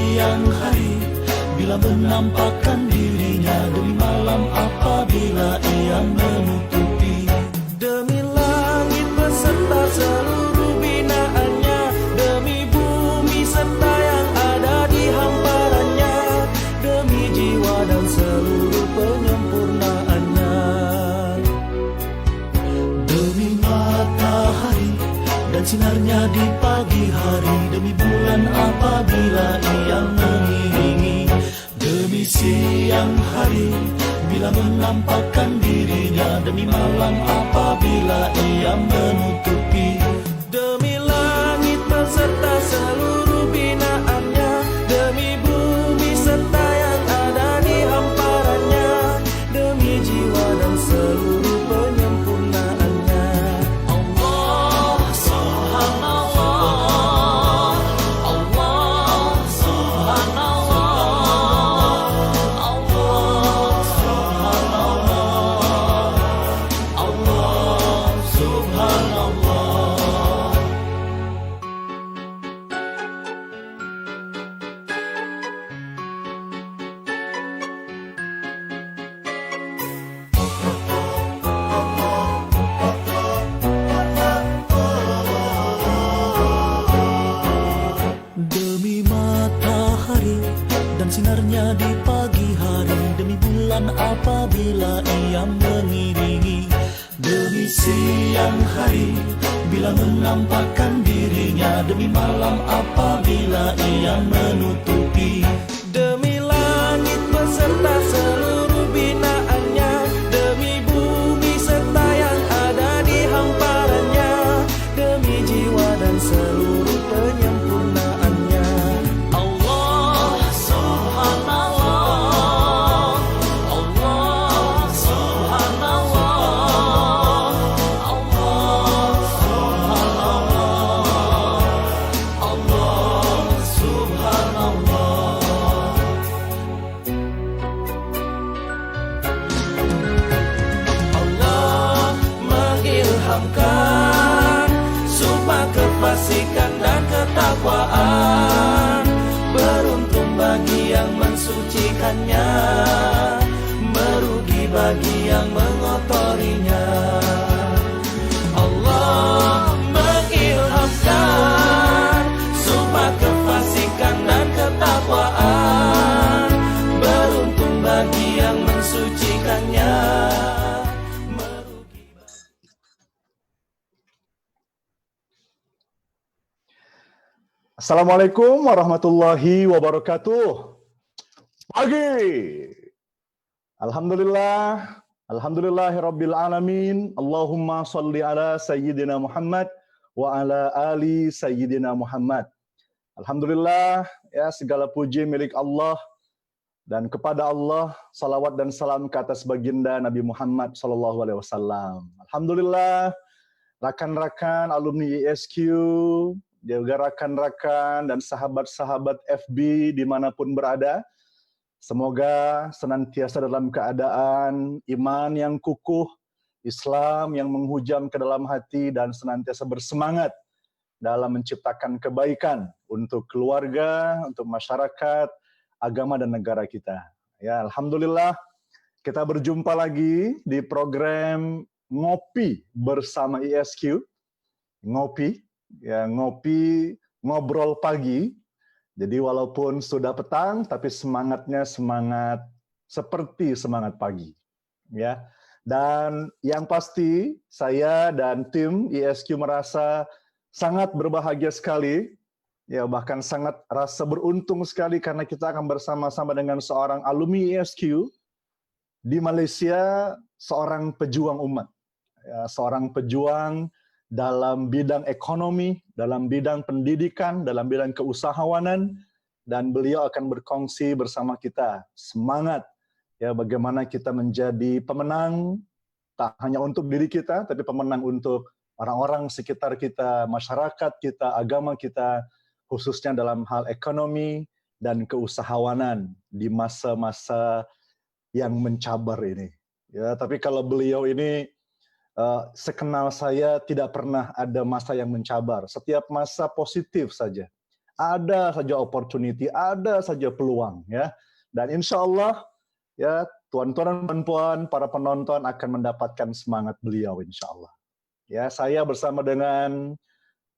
siang hari bila menampakkan dirinya, demi malam apabila ia menutupi. Demi langit beserta seluruh binaannya, demi bumi serta yang ada di hamparannya, demi jiwa dan seluruh penyempurnaannya. Demi matahari dan sinarnya di pagi hari, demi bulan apabila ia mengiringi, demi siang hari bila menampakkan dirinya, demi malam apabila ia menutupi. Demi langit beserta seluruh binaannya, demi bumi serta yang ada di hamparannya, demi jiwa dan seluruh penyempurnaannya. Allah Subhanallah, Allah Subhanallah, Allah Subhanallah, Allah Subhanallah. Demi matahari dan sinarnya di pagi hari, demi bulan apabila ia mengiringi, demi siang hari bila menampakkan dirinya, demi malam apabila ia menutupi. Demi langit beserta seluruh binaannya, demi bumi serta yang ada di hamparannya, demi jiwa dan seluruh penyempurnaannya. Allah Subhanallah, Allah Subhanallah, Allah Subhanallah, Allah Subhanallah. Allah mengilhamkan sumpah kefasikan dan ketakwaan. Beruntung bagi yang mensucikannya, merugi bagi yang mengotorinya. Allah mengilhamkan sumpah kefasikan dan ketakwaan. Beruntung bagi yang mensucikannya, merugi bagi... Assalamualaikum warahmatullahi wabarakatuh. Pagi. Alhamdulillah. Alhamdulillahirabbil alamin. Allahumma shalli ala sayyidina Muhammad wa ala ali sayyidina Muhammad. Alhamdulillah, ya, segala puji milik Allah, dan kepada Allah salawat dan salam ke atas baginda Nabi Muhammad sallallahu alaihi wasallam. Alhamdulillah, rakan-rakan alumni ISQ, juga rakan-rakan dan sahabat-sahabat FB dimanapun berada, semoga senantiasa dalam keadaan iman yang kukuh, Islam yang menghujam ke dalam hati, dan senantiasa bersemangat dalam menciptakan kebaikan untuk keluarga, untuk masyarakat, agama dan negara kita. Ya, alhamdulillah kita berjumpa lagi di program Ngopi bersama ISQ. Ngopi, ya, ngopi, ngobrol pagi. Jadi walaupun sudah petang, tapi semangatnya semangat seperti semangat pagi, ya. Dan yang pasti saya dan tim ISQ merasa sangat berbahagia sekali, ya, bahkan sangat rasa beruntung sekali karena kita akan bersama-sama dengan seorang alumni ISQ di Malaysia, seorang pejuang umat, ya, seorang pejuang dalam bidang ekonomi, dalam bidang pendidikan, dalam bidang keusahawanan, dan beliau akan berkongsi bersama kita semangat, ya, bagaimana kita menjadi pemenang tak hanya untuk diri kita, tapi pemenang untuk orang-orang sekitar kita, masyarakat kita, agama kita, khususnya dalam hal ekonomi dan keusahawanan di masa-masa yang mencabar ini. Ya, tapi kalau beliau ini sekenal saya tidak pernah ada masa yang mencabar. Setiap masa positif saja. ada saja opportunity, ada saja peluang ya. Dan insya Allah ya tuan-tuan dan puan para penonton akan mendapatkan semangat beliau insya Allah. Ya, saya bersama dengan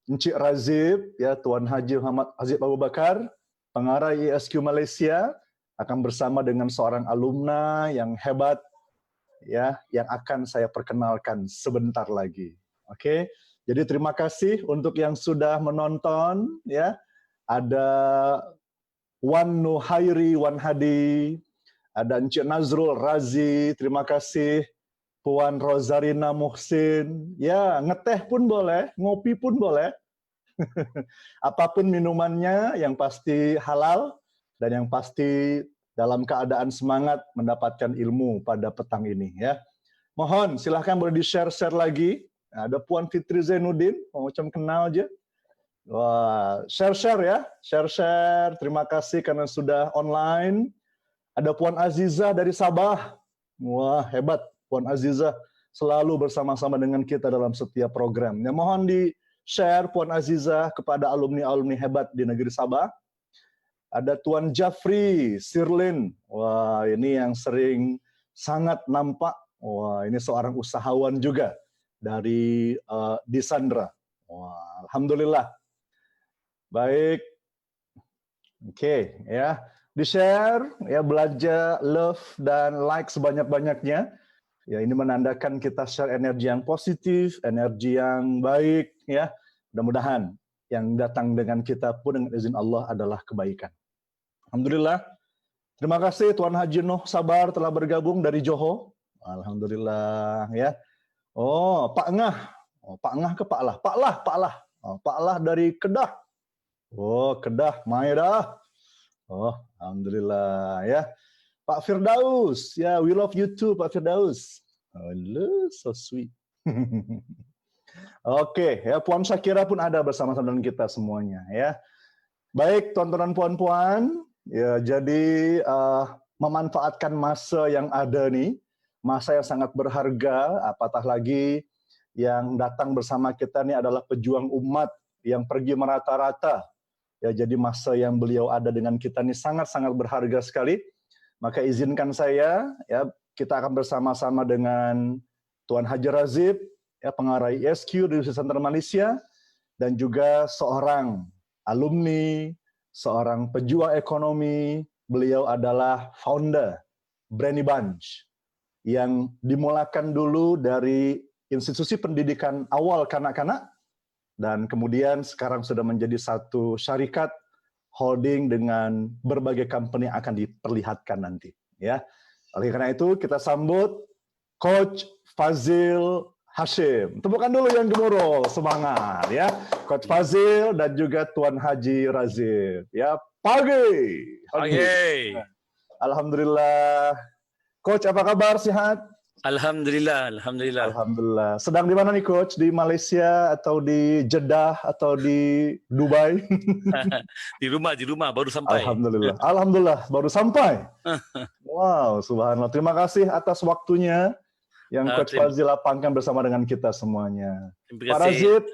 Encik Razib, ya Tuan Haji Muhammad Azib Abu Bakar, pengarah ISQ Malaysia, akan bersama dengan seorang alumna yang hebat, ya, yang akan saya perkenalkan sebentar lagi. Oke, jadi terima kasih untuk yang sudah menonton, ya. Ada Wan Nuhairi Wan Hadi, ada Encik Nazrul Razi, terima kasih. Puan Rozarina Muhsin, ya ngeteh pun boleh, ngopi pun boleh. Apapun minumannya yang pasti halal dan yang pasti dalam keadaan semangat mendapatkan ilmu pada petang ini ya. Mohon silahkan boleh di-share lagi. Nah, ada Puan Fitri Zainuddin, mau macam kenal aja. Wah, share ya, share. Terima kasih karena sudah online. Ada Puan Aziza dari Sabah. Wah, hebat. Puan Aziza selalu bersama-sama dengan kita dalam setiap program. Ya, mohon di-share Puan Aziza kepada alumni-alumni hebat di negeri Sabah. Ada Tuan Jafri Sirlin. Wah, ini yang sering sangat nampak. Wah, ini seorang usahawan juga dari Disandra. Wah, alhamdulillah. Baik. Oke, ya. Di-share, ya, belajar, love dan like sebanyak-banyaknya. Ya, ini menandakan kita share energi yang positif, energi yang baik, ya. Mudah-mudahan yang datang dengan kita pun dengan izin Allah adalah kebaikan. Alhamdulillah. Terima kasih Tuan Haji Nuh Sabar telah bergabung dari Johor. Alhamdulillah, ya. Oh, Pak Ngah. Oh, Pak Ngah ke Pak Lah? Pak Lah. Oh, Pak Lah dari Kedah. Oh, Kedah, mai dah. Oh, alhamdulillah, ya. Pak Firdaus, ya, we love you too, Pak Firdaus. Oh, so sweet. Oke, ya, Puan Syakira pun ada bersama-sama dengan kita semuanya, ya. Baik, tuan-tuan dan puan-puan, ya, jadi memanfaatkan masa yang ada nih, masa yang sangat berharga, apatah lagi yang datang bersama kita nih adalah pejuang umat yang pergi merata-rata. Ya, jadi masa yang beliau ada dengan kita nih sangat-sangat berharga sekali. Maka izinkan saya, ya, kita akan bersama-sama dengan Tuan Haji Razib, ya, pengarah ISQ di Universitas Malaysia, dan juga seorang alumni, seorang pejuang ekonomi. Beliau adalah founder Brani Bunch, yang dimulakan dulu dari institusi pendidikan awal kanak-kanak, dan kemudian sekarang sudah menjadi satu syarikat holding dengan berbagai company yang akan diperlihatkan nanti, ya. Oleh karena itu kita sambut Coach Fazil Hashim. Tepukan dulu yang gemuruh, semangat ya. Coach Fazil dan juga Tuan Haji Razib. Ya, pagi. Alhamdulillah. Coach, apa kabar? Sehat? Alhamdulillah. Alhamdulillah. Sedang di mana nih Coach? Di Malaysia atau di Jeddah atau di Dubai? Di rumah baru sampai. Alhamdulillah baru sampai. Wow, subhanallah. Terima kasih atas waktunya yang Coach Fazil lapangkan bersama dengan kita semuanya. Pak Razib,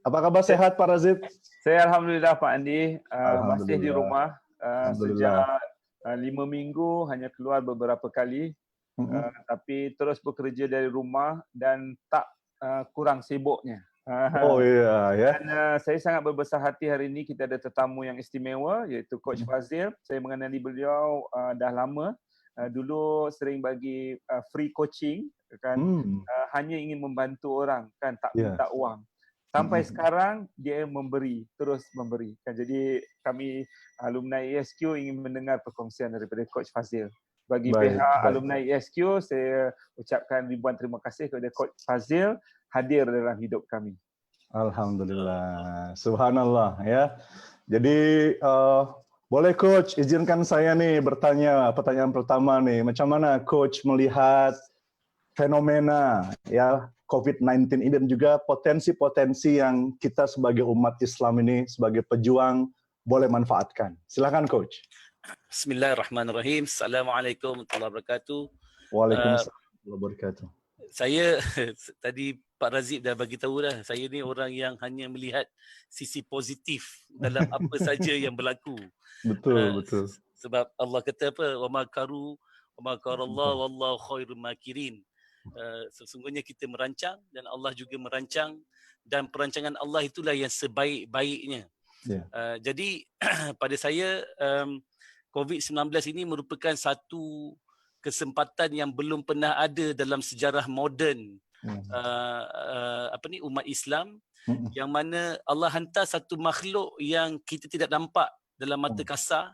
apa kabar? Sehat Pak Razib? Saya alhamdulillah Pak Andi, masih di rumah sejak 5 minggu, hanya keluar beberapa kali. Tapi terus bekerja dari rumah dan tak kurang sibuknya. Oh iya, ya. Dan saya sangat berbesar hati hari ini kita ada tetamu yang istimewa, iaitu Coach Fazil. Saya mengenali beliau dah lama. Dulu sering bagi free coaching, kan. Hanya ingin membantu orang, kan, tak minta uang. Sampai sekarang dia terus memberi. Kan, jadi kami alumni ISQ ingin mendengar perkongsian daripada Coach Fazil. Bagi pihak alumni ISQ, saya ucapkan ribuan terima kasih kepada Coach Fazil hadir dalam hidup kami. Alhamdulillah, subhanallah, ya. Jadi boleh Coach izinkan saya nih bertanya pertanyaan pertama nih, macam mana Coach melihat fenomena ya COVID-19 ini dan juga potensi-potensi yang kita sebagai umat Islam ini sebagai pejuang boleh manfaatkan. Silakan Coach. Bismillahirrahmanirrahim. Assalamualaikum warahmatullahi wabarakatuh. Waalaikumsalam warahmatullahi wabarakatuh. Saya tadi Pak Razif dah bagi tahu dah, saya ni orang yang hanya melihat sisi positif dalam apa saja yang berlaku. Betul, betul. Sebab Allah kata apa? Wa makaru wa makarallahu wallahu khairul makirin. Sesungguhnya kita merancang dan Allah juga merancang, dan perancangan Allah itulah yang sebaik-baiknya. Ya. Jadi pada saya COVID-19 ini merupakan satu kesempatan yang belum pernah ada dalam sejarah moden umat Islam, yang mana Allah hantar satu makhluk yang kita tidak nampak dalam mata kasar,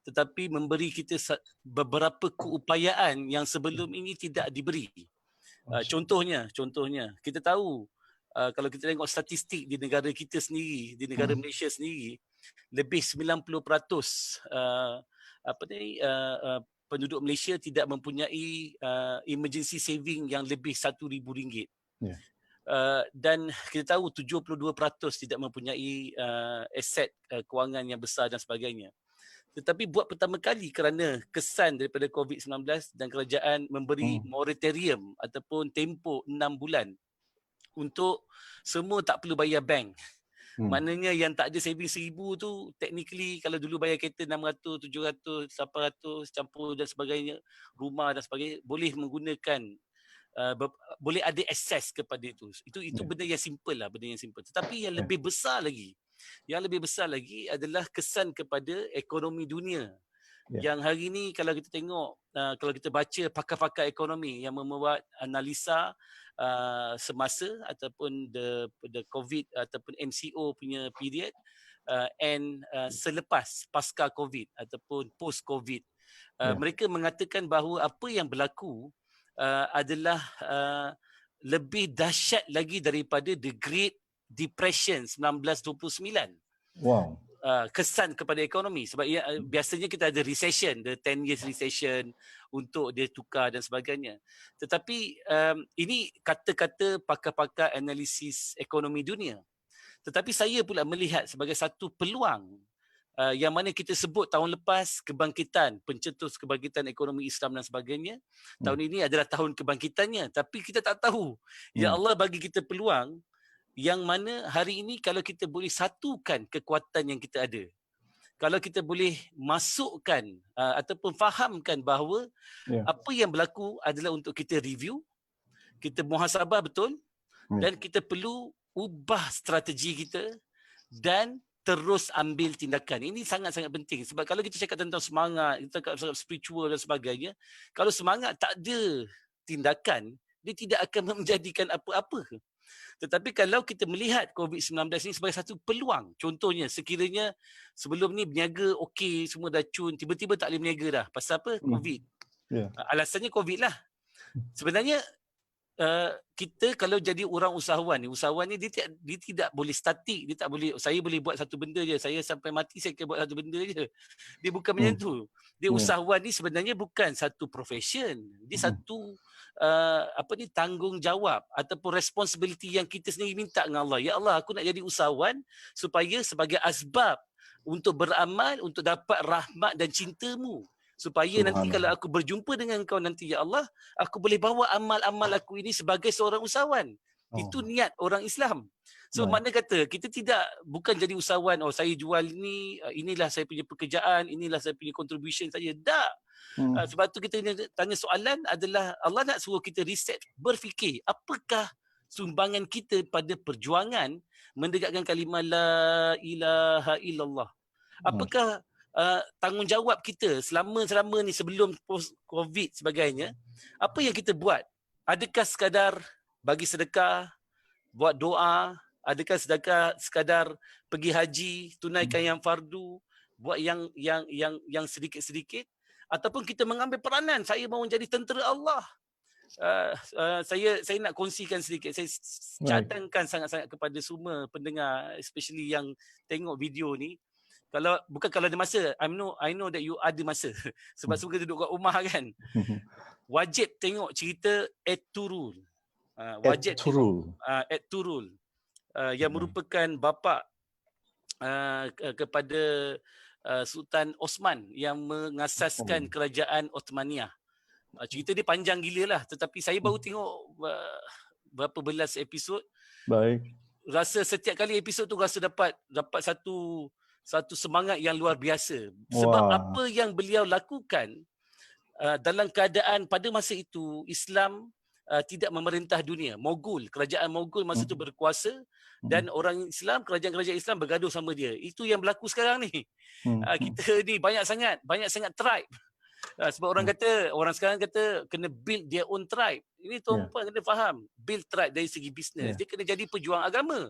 tetapi memberi kita beberapa keupayaan yang sebelum ini tidak diberi. Contohnya kita tahu, kalau kita tengok statistik di negara kita sendiri, di negara Malaysia sendiri, lebih 90% penduduk Malaysia tidak mempunyai emergency saving yang lebih RM1,000. Yeah. Dan kita tahu 72% tidak mempunyai aset kewangan yang besar dan sebagainya. Tetapi buat pertama kali kerana kesan daripada COVID-19 dan kerajaan memberi moratorium ataupun tempoh 6 bulan untuk semua tak perlu bayar bank. Maknanya yang tak ada saving 1,000 tu, technically kalau dulu bayar kereta 600, 700, 800 campur dan sebagainya, rumah dan sebagainya, boleh menggunakan, boleh ada akses kepada itu. Itu benda yang simple lah, benda yang simple. Tetapi yang lebih besar lagi, adalah kesan kepada ekonomi dunia. Yang hari ni kalau kita tengok, kalau kita baca pakar-pakar ekonomi yang membuat analisa semasa ataupun the COVID ataupun MCO punya period and selepas pasca COVID ataupun post COVID, mereka mengatakan bahawa apa yang berlaku adalah lebih dahsyat lagi daripada the Great Depression 1929. Wow. Kesan kepada ekonomi, sebab biasanya kita ada recession, the 10 years recession untuk dia tukar dan sebagainya. Tetapi ini kata-kata pakar-pakar analisis ekonomi dunia. Tetapi saya pula melihat sebagai satu peluang yang mana kita sebut tahun lepas kebangkitan, pencetus kebangkitan ekonomi Islam dan sebagainya. Tahun ini adalah tahun kebangkitannya, tapi kita tak tahu. Ya Allah bagi kita peluang yang mana hari ini kalau kita boleh satukan kekuatan yang kita ada, kalau kita boleh masukkan ataupun fahamkan bahawa apa yang berlaku adalah untuk kita review, kita muhasabah betul, dan kita perlu ubah strategi kita dan terus ambil tindakan. Ini sangat-sangat penting, sebab kalau kita cakap tentang semangat, kita cakap spiritual dan sebagainya, kalau semangat tak ada tindakan, dia tidak akan menjadikan apa-apa. Tetapi kalau kita melihat COVID-19 ini sebagai satu peluang, contohnya sekiranya sebelum ni berniaga okey, semua dah cun, tiba-tiba tak boleh berniaga dah. Pasal apa? COVID. Alasannya COVID lah. Sebenarnya kita kalau jadi orang usahawan ni dia tidak boleh statik, dia tak boleh saya boleh buat satu benda je, saya sampai mati saya akan buat satu benda je. Dia bukan macam tu. Dia usahawan ni sebenarnya bukan satu profession. Dia satu tanggungjawab ataupun responsibility yang kita sendiri minta dengan Allah. Ya Allah, aku nak jadi usahawan supaya sebagai asbab untuk beramal, untuk dapat rahmat dan cinta-Mu. Supaya nanti kalau aku berjumpa dengan Engkau nanti, ya Allah, aku boleh bawa amal-amal aku ini sebagai seorang usahawan. Itu niat orang Islam. So makna kata kita bukan jadi usahawan, saya jual ini, inilah saya punya pekerjaan, inilah saya punya contribution saja. Tak. Sebab tu kita tanya soalan adalah Allah nak suruh kita reset, berfikir apakah sumbangan kita pada perjuangan mendekatkan kalimah la ilaha illallah. Apakah tanggungjawab kita selama ni sebelum post COVID sebagainya, apa yang kita buat? Adakah sekadar bagi sedekah, buat doa, adakah sekadar pergi haji, tunaikan yang fardu, buat yang sedikit-sedikit, ataupun kita mengambil peranan, saya mahu jadi tentera Allah. Saya nak kongsikan sedikit, saya cadangkan sangat-sangat kepada semua pendengar, especially yang tengok video ni. Kalau ada masa, I know that you ada masa. Sebab suka duduk kat rumah kan. Wajib tengok cerita Ed Turul. Ed Turul. Yang merupakan bapa kepada Sultan Osman yang mengasaskan kerajaan Ottomania. Cerita dia panjang gila lah, tetapi saya baru tengok berapa belas episod. Baik. Rasa setiap kali episod tu rasa dapat satu semangat yang luar biasa. Sebab Wah. apa yang beliau lakukan dalam keadaan pada masa itu Islam tidak memerintah dunia. Kerajaan Mogul masa itu berkuasa dan orang Islam, kerajaan-kerajaan Islam bergaduh sama dia. Itu yang berlaku sekarang ni. Kita ni banyak sangat tribe. Sebab orang sekarang kata kena build their own tribe. Ini tuan-puan kena faham. Build tribe dari segi bisnes. Dia kena jadi pejuang agama.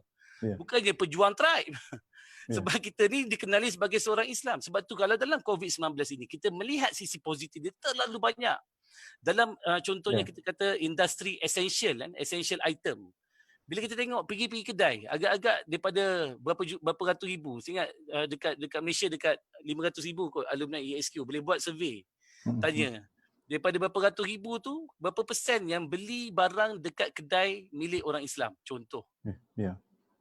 Bukannya pejuang tribe. Sebab kita ni dikenali sebagai seorang Islam. Sebab tu kalau dalam COVID-19 ini kita melihat sisi positif dia terlalu banyak. Dalam contohnya kita kata industri essential item. Bila kita tengok pergi kedai, agak-agak daripada berapa ratus ribu. Saya ingat dekat Malaysia dekat 500 ribu kot alumni ESQ. Boleh buat survey. Tanya. Daripada berapa ratus ribu tu, berapa persen yang beli barang dekat kedai milik orang Islam? Contoh.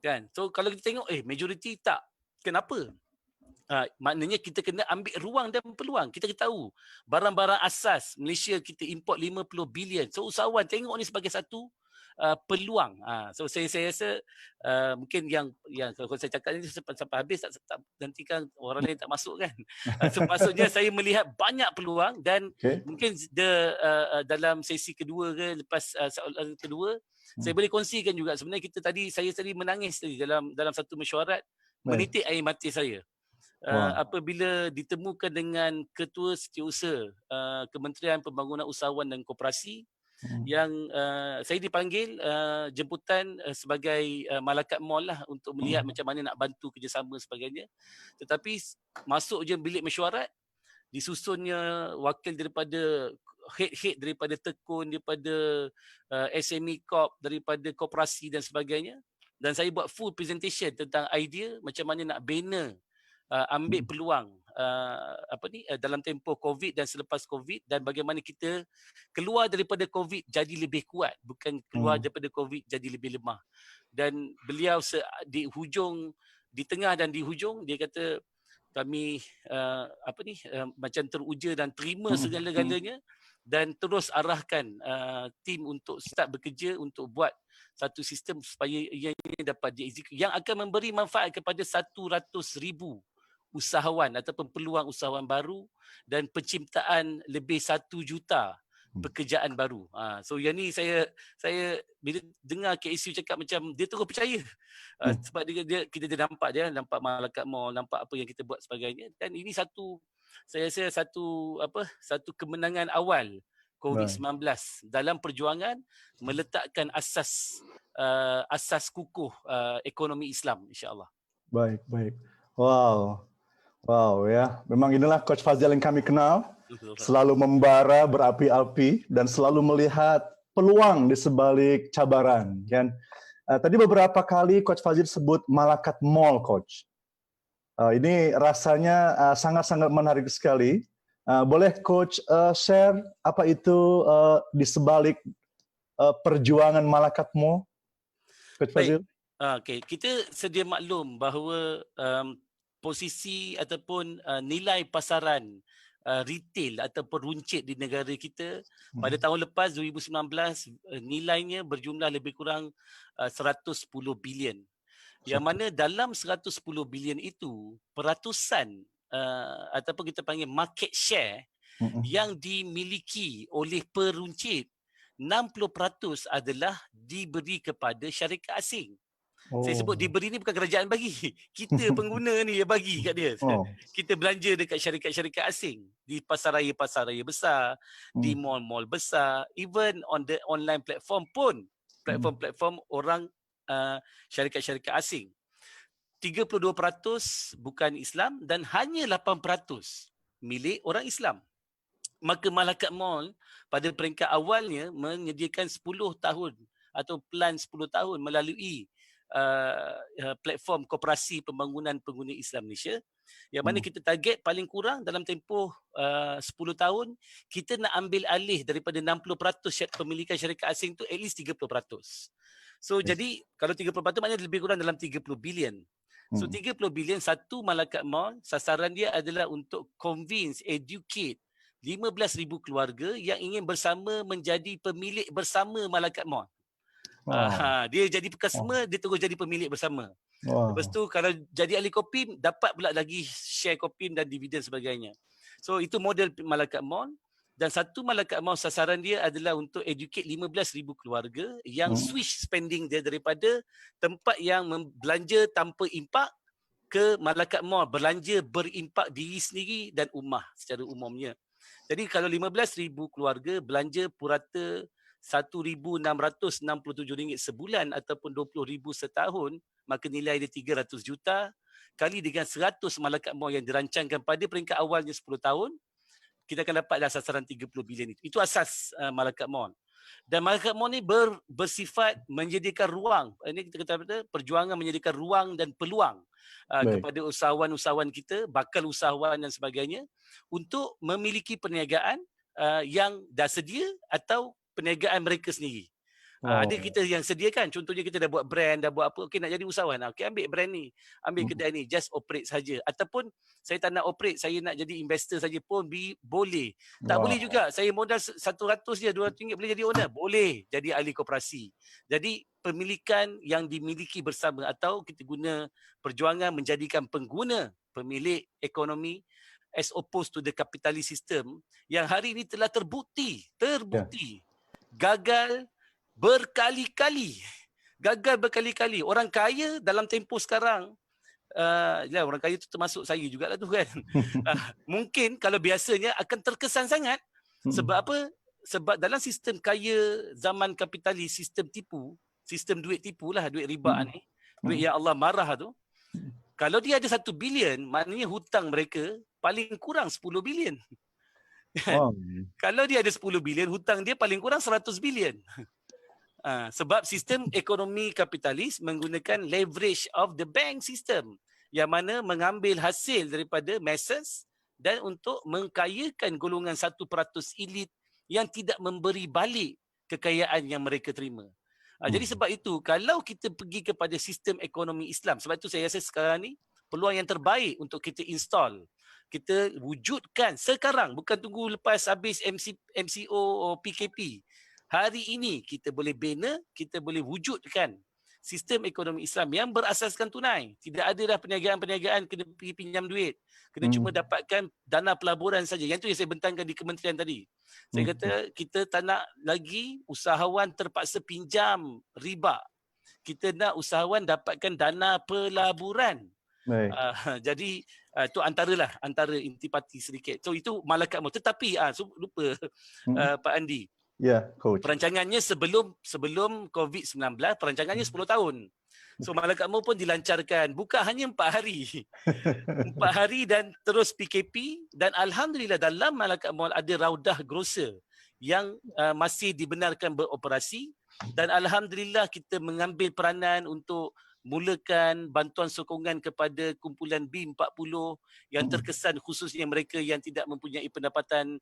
Kan? So kalau kita tengok, majoriti tak. Kenapa? Maknanya kita kena ambil ruang dan peluang. Kita tahu barang-barang asas Malaysia kita import 50 bilion. So usahawan tengok ni sebagai satu peluang. So saya rasa mungkin yang kalau saya cakap ni sampai habis tak nantikan orang lain tak masuk kan. So maksudnya saya melihat banyak peluang dan mungkin dalam sesi kedua ke lepas soalan kedua saya boleh kongsikan juga sebenarnya saya tadi menangis tadi dalam satu mesyuarat menitik air mata saya. Apabila ditemukan dengan Ketua Setiausaha Kementerian Pembangunan Usahawan dan Koperasi yang saya dipanggil jemputan sebagai Malakat Mall lah untuk melihat macam mana nak bantu kerjasama sebagainya. Tetapi masuk je bilik mesyuarat, disusunnya wakil daripada head daripada Tekun, daripada SME Corp, daripada koperasi dan sebagainya. Dan saya buat full presentation tentang idea macam mana nak bina ambil peluang dalam tempoh COVID dan selepas COVID dan bagaimana kita keluar daripada COVID jadi lebih kuat, bukan keluar daripada COVID jadi lebih lemah. Dan beliau di tengah dan di hujung dia kata kami macam teruja dan terima segala-galanya dan terus arahkan tim untuk start bekerja untuk buat satu sistem supaya ianya dapat dieksekut yang akan memberi manfaat kepada 100,000 usahawan ataupun peluang usahawan baru dan penciptaan lebih 1 juta pekerjaan baru. So yang ni saya bila dengar KSU cakap macam dia terus percaya. Sebab kita nampak Malakat Mall, nampak apa yang kita buat sebagainya dan ini saya rasa satu kemenangan awal COVID-19 dalam perjuangan meletakkan asas kukuh ekonomi Islam insya-Allah. Baik. Wow ya. Memang inilah Coach Fazil yang kami kenal. Selalu membara berapi-api dan selalu melihat peluang di sebalik cabaran kan. Tadi beberapa kali Coach Fazil sebut Malakat Mall, Coach. Ini rasanya sangat-sangat menarik sekali. Boleh Coach share apa itu di sebalik perjuangan Malakat Mall, Coach Fazil? Okay. Kita sedia maklum bahawa posisi ataupun nilai pasaran retail ataupun runcit di negara kita pada tahun lepas 2019 nilainya berjumlah lebih kurang 110 bilion. Yang mana dalam 110 bilion itu peratusan ataupun kita panggil market share yang dimiliki oleh peruncit 60% adalah diberi kepada syarikat asing. Saya sebut diberi ni bukan kerajaan bagi. Kita pengguna ni yang bagi kat dia. Kita belanja dekat syarikat-syarikat asing. Di pasar raya besar, di mall-mall besar, even on the online platform pun. Platform orang syarikat-syarikat asing. 32% bukan Islam dan hanya 8% milik orang Islam. Maka Malakat Mall pada peringkat awalnya menyediakan 10 tahun atau plan 10 tahun melalui platform Koperasi Pembangunan Pengguna Islam Malaysia yang mana kita target paling kurang dalam tempoh 10 tahun kita nak ambil alih daripada 60% pemilikan syarikat asing tu at least 30%. So jadi kalau 30% maknanya lebih kurang dalam 30 bilion. So 30 bilion satu Malakat Mall sasaran dia adalah untuk convince, educate 15,000 keluarga yang ingin bersama menjadi pemilik bersama Malaikat Maut. Dia jadi customer, dia terus jadi pemilik bersama. Lepas tu kalau jadi ahli Kopim, dapat pula lagi share Kopim dan dividen sebagainya. So itu model Malaikat Maut. Dan satu Malaikat Maut sasaran dia adalah untuk educate 15,000 keluarga yang switch spending dia daripada tempat yang belanja tanpa impak ke Malaikat Maut belanja berimpak diri sendiri dan ummah secara umumnya. Jadi kalau 15,000 keluarga belanja purata RM1,667 sebulan ataupun RM20,000 setahun, maka nilai dia 300 juta kali dengan 100 Malaikat Maut yang dirancangkan pada peringkat awalnya 10 tahun, kita akan dapat dah sasaran 30 bilion itu. Itu asas Malaikat Maut. Dan Malaikat Maut ni bersifat menyediakan ruang. Ini kita kata perjuangan menyediakan ruang dan peluang kepada usahawan-usahawan kita, bakal usahawan dan sebagainya untuk memiliki perniagaan yang dah sedia atau perniagaan mereka sendiri. Ada kita yang sediakan, contohnya kita dah buat brand, dah buat apa, okey nak jadi usahawan, okey ambil brand ni, ambil kedai ni, just operate saja. Ataupun saya tak nak operate, saya nak jadi investor saja pun boleh. Tak boleh juga, saya modal 100 je, RM200 boleh jadi owner? Boleh, jadi ahli koperasi. Jadi pemilikan yang dimiliki bersama atau kita guna perjuangan menjadikan pengguna pemilik ekonomi as opposed to the capitalist system yang hari ini telah terbukti gagal berkali-kali. Orang kaya dalam tempoh sekarang, orang kaya tu termasuk saya jugalah tu kan. Mungkin kalau biasanya akan terkesan sangat. Sebab apa? Sebab dalam sistem kaya zaman kapitalis, sistem tipu, sistem duit tipu lah, duit riba ni, duit yang Allah marah tu. Kalau dia ada 1 bilion, maknanya hutang mereka paling kurang 10 bilion. Kalau dia ada 10 bilion, hutang dia paling kurang 100 bilion. Sebab sistem ekonomi kapitalis menggunakan leverage of the bank system yang mana mengambil hasil daripada masses dan untuk mengkayakan golongan 1% elit yang tidak memberi balik kekayaan yang mereka terima. Jadi sebab itu kalau kita pergi kepada sistem ekonomi Islam, sebab itu saya rasa sekarang ni peluang yang terbaik untuk kita install, kita wujudkan sekarang, bukan tunggu lepas habis MCO atau PKP. Hari ini kita boleh bina, kita boleh wujudkan sistem ekonomi Islam yang berasaskan tunai. Tidak ada dah perniagaan-perniagaan kena pergi pinjam duit. Kena cuma dapatkan dana pelaburan saja. Yang tu yang saya bentangkan di kementerian tadi. Saya kata kita tak nak lagi usahawan terpaksa pinjam riba. Kita nak usahawan dapatkan dana pelaburan. Jadi itu antara intipati sedikit. So itu Malaikat Maut. Tetapi lupa Pak Andi. Ya, coach. Perancangannya sebelum COVID-19, perancangannya 10 tahun. So Malaikat Maut pun dilancarkan bukan hanya 4 hari. 4 hari dan terus PKP, dan alhamdulillah dalam Malaikat Maut ada Raudah Grocer yang masih dibenarkan beroperasi, dan alhamdulillah kita mengambil peranan untuk mulakan bantuan sokongan kepada kumpulan B40 yang terkesan, khususnya mereka yang tidak mempunyai pendapatan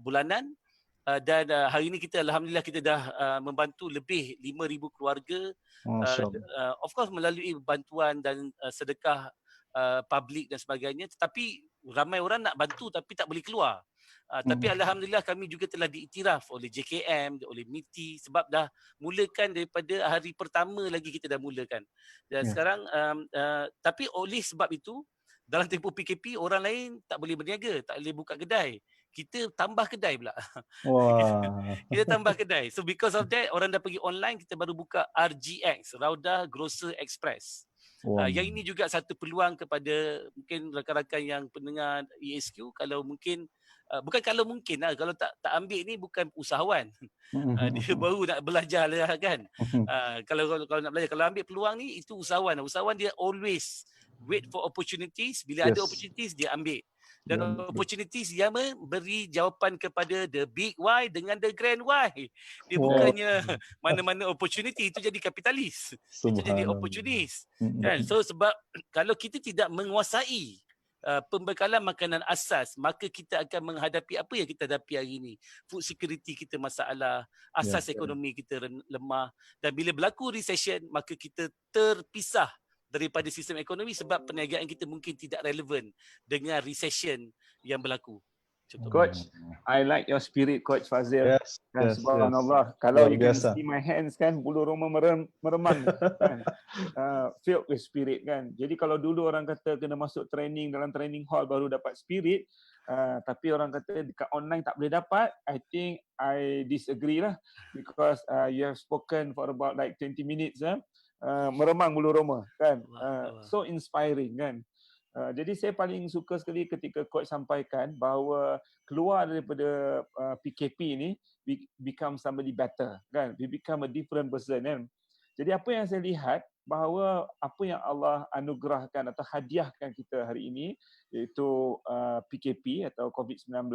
bulanan. Dan hari ini kita alhamdulillah kita dah membantu lebih 5,000 keluarga, of course melalui bantuan dan sedekah publik dan sebagainya. Tetapi ramai orang nak bantu tapi tak boleh keluar. Tapi alhamdulillah kami juga telah diiktiraf oleh JKM, oleh MITI, sebab dah mulakan daripada hari pertama lagi kita dah mulakan. Dan sekarang tapi oleh sebab itu dalam tempoh PKP orang lain tak boleh berniaga, tak boleh buka kedai. Kita tambah kedai pula. Kita tambah kedai. So because of that, orang dah pergi online, kita baru buka RGX, Raudah Grocer Express. Yang ini juga satu peluang kepada mungkin rakan-rakan yang pendengar ESQ, kalau mungkin, bukan kalau mungkin lah, kalau tak ambil ni bukan usahawan. Dia baru nak belajar lah kan. Kalau nak belajar, kalau ambil peluang ni, itu usahawan. Usahawan dia always wait for opportunities. Bila ada opportunities, dia ambil. Dan opportunities yang memberi jawapan kepada the big why dengan the grand why. Dia bukannya mana-mana opportunity itu jadi kapitalis. Itu jadi opportunis. Kan? So sebab kalau kita tidak menguasai pembekalan makanan asas, maka kita akan menghadapi apa yang kita hadapi hari ini. Food security kita masalah, asas ekonomi kita lemah, dan bila berlaku recession, maka kita terpisah daripada sistem ekonomi sebab perniagaan kita mungkin tidak relevan dengan recession yang berlaku. Contoh. Coach, I like your spirit, Coach Fazil. Yes, Kan, yes, yes. subhanallah. Kalau Luar you can biasa. see my hands kan, bulu roma meremang kan. Filled with spirit kan. Jadi kalau dulu orang kata kena masuk training dalam training hall baru dapat spirit, tapi orang kata dekat online tak boleh dapat, I think I disagree lah, because you have spoken for about like 20 minutes meremang bulu roma kan. So inspiring kan. Jadi saya paling suka sekali ketika coach sampaikan bahawa keluar daripada PKP ni, we become somebody better kan, we become a different person kan. Jadi apa yang saya lihat bahawa apa yang Allah anugerahkan atau hadiahkan kita hari ini, iaitu PKP atau COVID-19,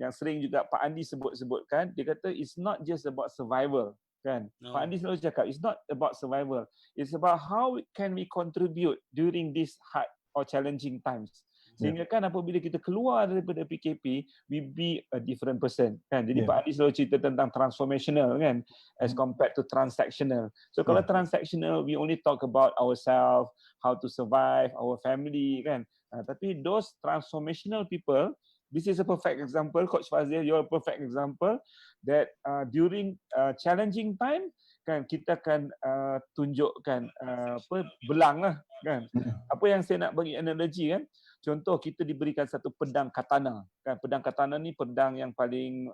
yang sering juga Pak Andi sebutkan, dia kata it's not just about survival kan. No. Pak Andi selalu cakap it's not about survival, it's about how can we contribute during this hard or challenging times. Sehingga kan apabila kita keluar daripada PKP, we be a different person kan. Jadi Pak Adi selalu cerita tentang transformational kan, as compared to transactional. So kalau transactional, we only talk about ourselves, how to survive, our family kan. Tapi those transformational people, this is a perfect example, Coach Fazil, you're a perfect example that during challenging time kan, kita akan tunjukkan belang lah kan. Apa yang saya nak bagi analogi kan, contoh kita diberikan satu pedang katana kan. Pedang katana ni pedang yang paling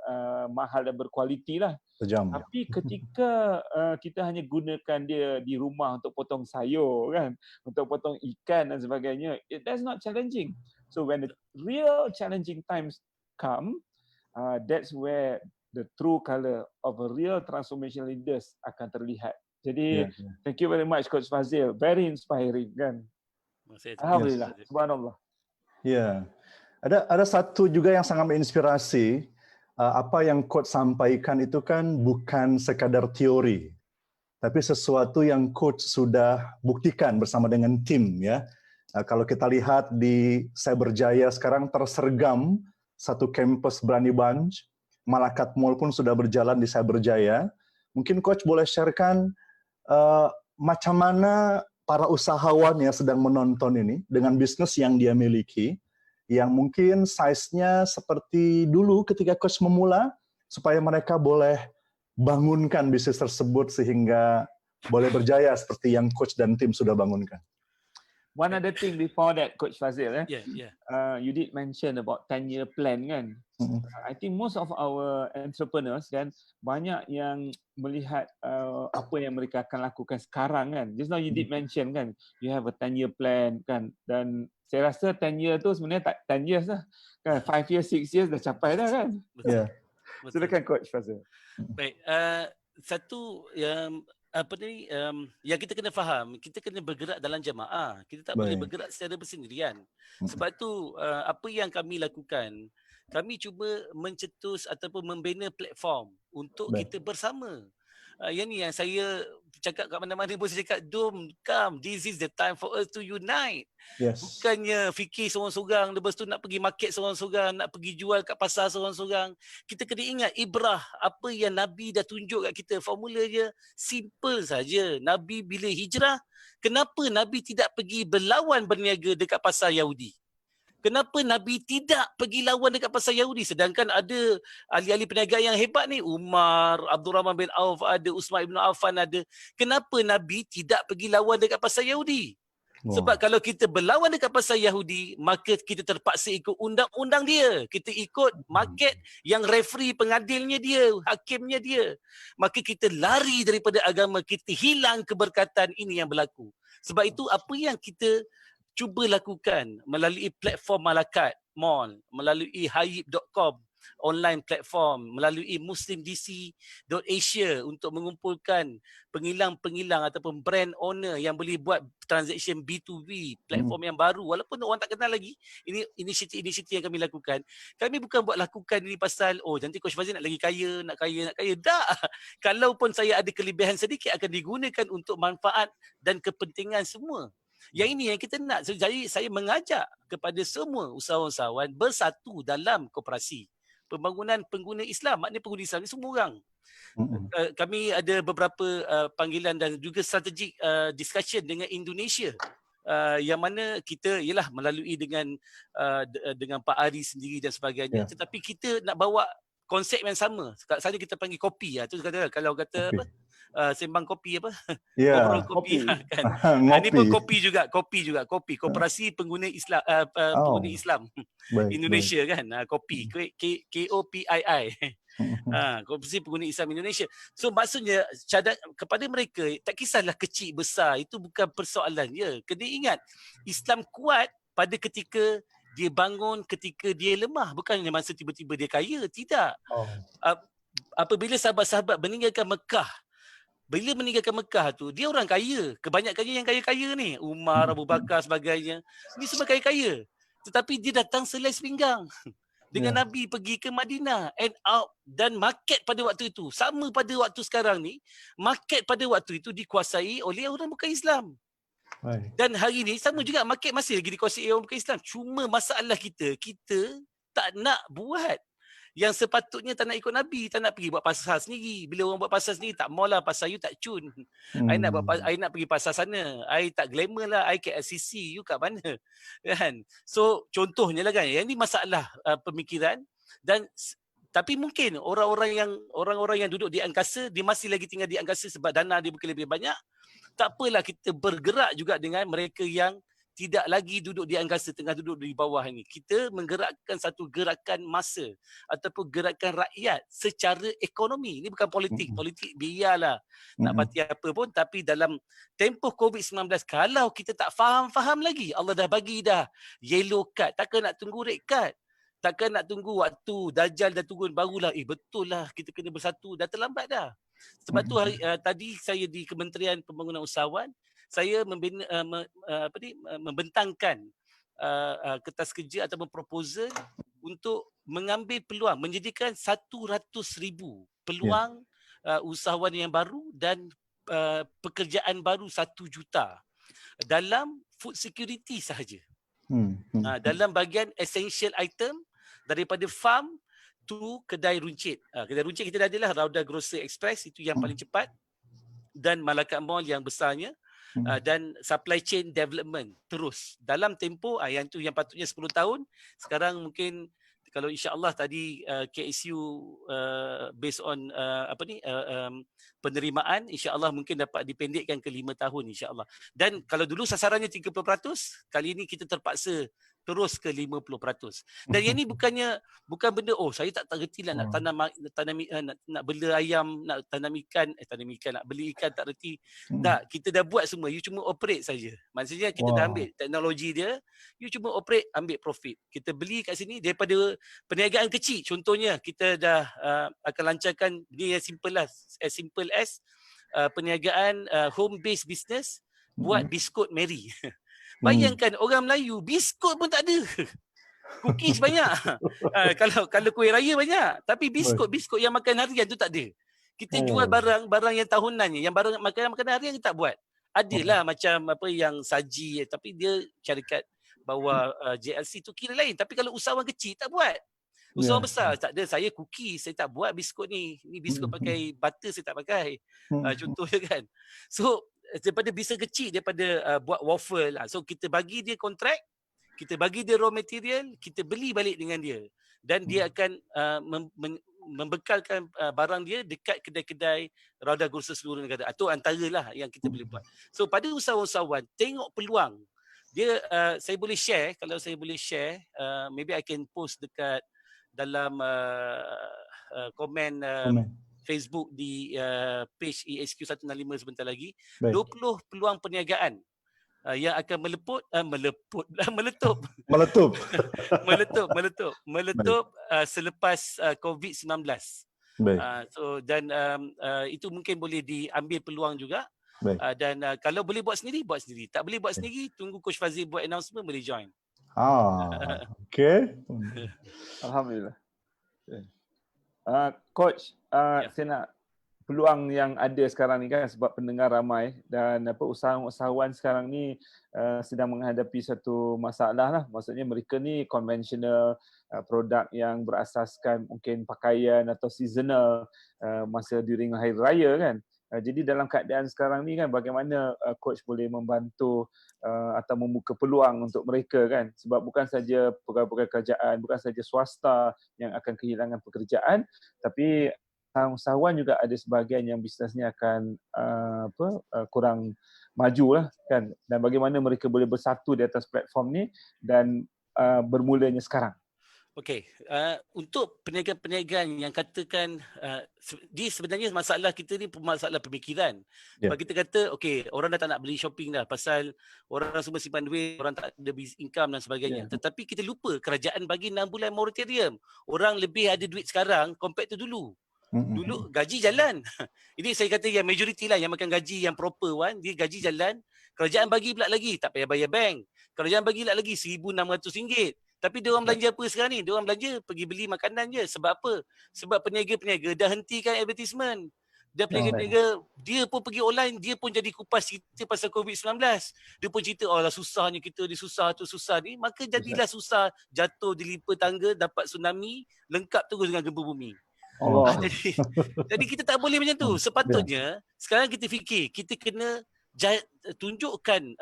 mahal dan berkualiti lah. Sejam. Tapi ketika kita hanya gunakan dia di rumah untuk potong sayur kan, untuk potong ikan dan sebagainya, that's not challenging. So when the real challenging times come, that's where the true color of a real transformational leaders akan terlihat. Jadi thank you very much Coach Fazil, very inspiring kan. Alhamdulillah, subhanallah. Ya, ada satu juga yang sangat menginspirasi. Apa yang Coach sampaikan itu kan bukan sekadar teori, tapi sesuatu yang Coach sudah buktikan bersama dengan tim ya. Kalau kita lihat di Cyberjaya sekarang tersergam satu kampus Berani Bunch, Malakat Mall pun sudah berjalan di Cyberjaya. Mungkin Coach boleh sharekan macam mana para usahawan yang sedang menonton ini dengan bisnis yang dia miliki, yang mungkin size-nya seperti dulu ketika Coach memula, supaya mereka boleh bangunkan bisnis tersebut sehingga boleh berjaya seperti yang Coach dan tim sudah bangunkan. One other thing before that, Coach Fazil, Yeah. You did mention about 10-year plan kan. I think most of our entrepreneurs kan, banyak yang melihat apa yang mereka akan lakukan sekarang kan. Just now you did mention kan, you have a 10-year plan kan. Dan saya rasa 10 year tu sebenarnya tak 10 years lah. Kan 5 years, 6 years dah capai dah kan. Betul. Silakan Coach Fazil. Baik, satu yang yang kita kena faham, kita kena bergerak dalam jemaah. Kita tak boleh bergerak secara bersendirian. Sebab tu apa yang kami lakukan, kami cuba mencetus ataupun membina platform untuk kita bersama. Yang ni yang saya cakap kat mana-mana pun, saya cakap, Dom, come, this is the time for us to unite. Yes. Bukannya fikir seorang-seorang, lepas tu nak pergi market seorang-seorang, nak pergi jual kat pasar seorang-seorang. Kita kena ingat ibrah apa yang Nabi dah tunjuk kat kita. Formula dia simple saja. Nabi bila hijrah, kenapa Nabi tidak pergi berlawan berniaga dekat pasar Yahudi? Kenapa Nabi tidak pergi lawan dekat pasar Yahudi? Sedangkan ada ahli-ahli perniagaan yang hebat ni. Umar, Abdul Rahman bin Auf ada, Uthman ibn Affan ada. Kenapa Nabi tidak pergi lawan dekat pasar Yahudi? Sebab kalau kita berlawan dekat pasar Yahudi, maka kita terpaksa ikut undang-undang dia. Kita ikut market yang referee pengadilnya dia, hakimnya dia. Maka kita lari daripada agama, kita hilang keberkatan. Ini yang berlaku. Sebab itu apa yang kita cuba lakukan melalui platform Malakat Mall, melalui Hayib.com online platform, melalui muslimdc.asia untuk mengumpulkan pengilang-pengilang ataupun brand owner yang boleh buat transaction B2B, platform yang baru walaupun orang tak kenal lagi. Ini inisiatif yang kami lakukan. Kami bukan buat lakukan ini pasal nanti Coach Fazil nak lagi kaya, nak kaya. Tak. Kalaupun saya ada kelebihan sedikit akan digunakan untuk manfaat dan kepentingan semua. Yang ini yang kita nak. Jadi saya mengajak kepada semua usahawan-usahawan bersatu dalam koperasi pembangunan pengguna Islam. Maknanya pengguna Islam ni semua orang. Kami ada beberapa panggilan dan juga strategic discussion dengan Indonesia yang mana kita ialah melalui dengan Pak Ari sendiri dan sebagainya, tetapi kita nak bawa konsep yang sama. Saja kita panggil kopi tu kata, kalau kata apa, sembang kopi apa, ngobrol kopi kan. Ini pun kopi juga, Koperasi Pengguna Islam, Pengguna Islam Indonesia kan, kopi, KOPII. Koperasi Pengguna Islam Indonesia. So maksudnya kepada mereka, tak kisahlah kecil besar, itu bukan persoalan ya. Kena ingat, Islam kuat pada ketika dia bangun, ketika dia lemah, bukannya masa tiba-tiba dia kaya, tidak. Apabila sahabat-sahabat meninggalkan Mekah, bila meninggalkan Mekah tu, dia orang kaya. Kebanyakannya yang kaya-kaya ni, Umar, Abu Bakar sebagainya, ni semua kaya-kaya. Tetapi dia datang selai sepinggang dengan Nabi pergi ke Madinah dan market pada waktu itu sama pada waktu sekarang ni, market pada waktu itu dikuasai oleh orang bukan Islam. Dan hari ni sama juga, market masih lagi dikuasai orang bukan Islam. Cuma masalah kita tak nak buat yang sepatutnya, tak nak ikut Nabi, tak nak pergi buat pasar sendiri. Bila orang buat pasar sendiri, tak mau lah, pasar you tak cun. I nak pergi pasar sana, I tak glamour lah, I KLCC, you kat mana? Kan? So contohnya lah kan, yang ni masalah pemikiran. Tapi mungkin orang-orang yang duduk di angkasa, dia masih lagi tinggal di angkasa sebab dana dia mungkin lebih banyak. Tak apalah, kita bergerak juga dengan mereka yang tidak lagi duduk di angkasa, tengah duduk di bawah ini. Kita menggerakkan satu gerakan massa ataupun gerakan rakyat secara ekonomi. Ini bukan politik. Politik biarlah nak parti apa pun. Tapi dalam tempoh COVID-19, kalau kita tak faham lagi, Allah dah bagi dah yellow card. Takkan nak tunggu red card. Takkan nak tunggu waktu Dajjal dah turun barulah, betul lah kita kena bersatu. Dah terlambat dah. Sebab tu tadi saya di Kementerian Pembangunan Usahawan, saya membentangkan kertas kerja ataupun proposal untuk mengambil peluang, menjadikan 100,000 peluang usahawan yang baru dan pekerjaan baru 1 juta dalam food security sahaja. Dalam bahagian essential item, daripada farm tu kedai runcit. Kedai runcit kita dah ada lah, Rauda Grocery Express, itu yang paling cepat, dan Malacca Mall yang besarnya, dan supply chain development terus dalam tempoh yang tu yang patutnya 10 tahun, sekarang mungkin kalau insya-Allah tadi KSU based on penerimaan, insya-Allah mungkin dapat dipendekkan ke 5 tahun insya-Allah. Dan kalau dulu sasarannya 30%, kali ini kita terpaksa terus ke 50%. Dan yang ni bukan benda saya tak reti lah nak nak bela ayam, nak tanam ikan, nak beli ikan tak reti. Tak, kita dah buat semua, you cuma operate saja. Maksudnya kita dah ambil teknologi dia, you cuma operate, ambil profit. Kita beli kat sini daripada perniagaan kecil. Contohnya kita dah akan lancarkan ni yang simple lah, as simple as perniagaan home based business buat biskut Mary. Bayangkan orang Melayu, biskut pun tak ada. Cookies banyak. Kalau kuih raya banyak, tapi biskut yang makan harian tu tak ada. Kita jual barang yang tahunannya, yang barang makanan harian kita tak buat. Adalah macam apa yang saji, tapi dia syarikat bawah JLC tu kira lain. Tapi kalau usahawan kecil tak buat. Usahawan besar tak ada. Saya cookies, saya tak buat biskut ni. Ni biskut pakai butter, saya tak pakai. Contohnya kan. So daripada bisnes kecil, daripada buat waffle lah. So kita bagi dia kontrak, kita bagi dia raw material, kita beli balik dengan dia. Dan dia akan membekalkan barang dia dekat kedai-kedai Rauda Grocery seluruh negara. Itu antaralah yang kita boleh buat. So pada usahawan-usahawan, tengok peluang. Dia saya boleh share, kalau saya boleh share, maybe I can post dekat dalam komen Facebook di page ESQ 165 sebentar lagi. 20 peluang perniagaan yang akan meletup selepas COVID-19. So dan itu mungkin boleh diambil peluang juga. Dan kalau boleh buat sendiri, buat sendiri. Tak boleh buat sendiri, tunggu Coach Fazil buat announcement, boleh join. Okay. Alhamdulillah. Coach, saya nak peluang yang ada sekarang ni kan, sebab pendengar ramai dan usahawan sekarang ni sedang menghadapi satu masalah lah. Maksudnya mereka ni konvensional, produk yang berasaskan mungkin pakaian atau seasonal masa during hari raya kan. Jadi dalam keadaan sekarang ni kan, bagaimana coach boleh membantu atau membuka peluang untuk mereka kan, sebab bukan saja pegawai-pegawai kerajaan, bukan saja swasta yang akan kehilangan pekerjaan, tapi usahawan juga ada sebahagian yang bisnesnya akan kurang maju lah kan, dan bagaimana mereka boleh bersatu di atas platform ni dan bermulanya sekarang. Okey, untuk perniagaan-perniagaan yang katakan dia sebenarnya masalah kita ni masalah pemikiran. Sebab kita kata okey, orang dah tak nak beli shopping dah pasal orang semua simpan duit, orang tak ada income dan sebagainya. Tetapi kita lupa kerajaan bagi 6 bulan moratorium. Orang lebih ada duit sekarang compared to dulu. Dulu gaji jalan. Ini saya kata yang majoriti lah yang makan gaji yang proper one, dia gaji jalan. Kerajaan bagi pula lagi, tak payah bayar bank. Kerajaan bagi pula lagi RM1,600. Tapi dia orang belanja apa sekarang ni? Dia orang belanja pergi beli makanan je. Sebab apa? Sebab peniaga-peniaga dah hentikan advertisement. Dia peniaga-peniaga, dia pun pergi online, dia pun jadi kupas cerita pasal COVID-19. Dia pun cerita, oh lah susahnya kita, dia susah tu susah ni. Maka jadilah susah, jatuh, dilipar tangga, dapat tsunami, lengkap terus dengan gempa bumi. Jadi kita tak boleh macam tu. Sepatutnya, sekarang kita fikir, kita kena tunjukkan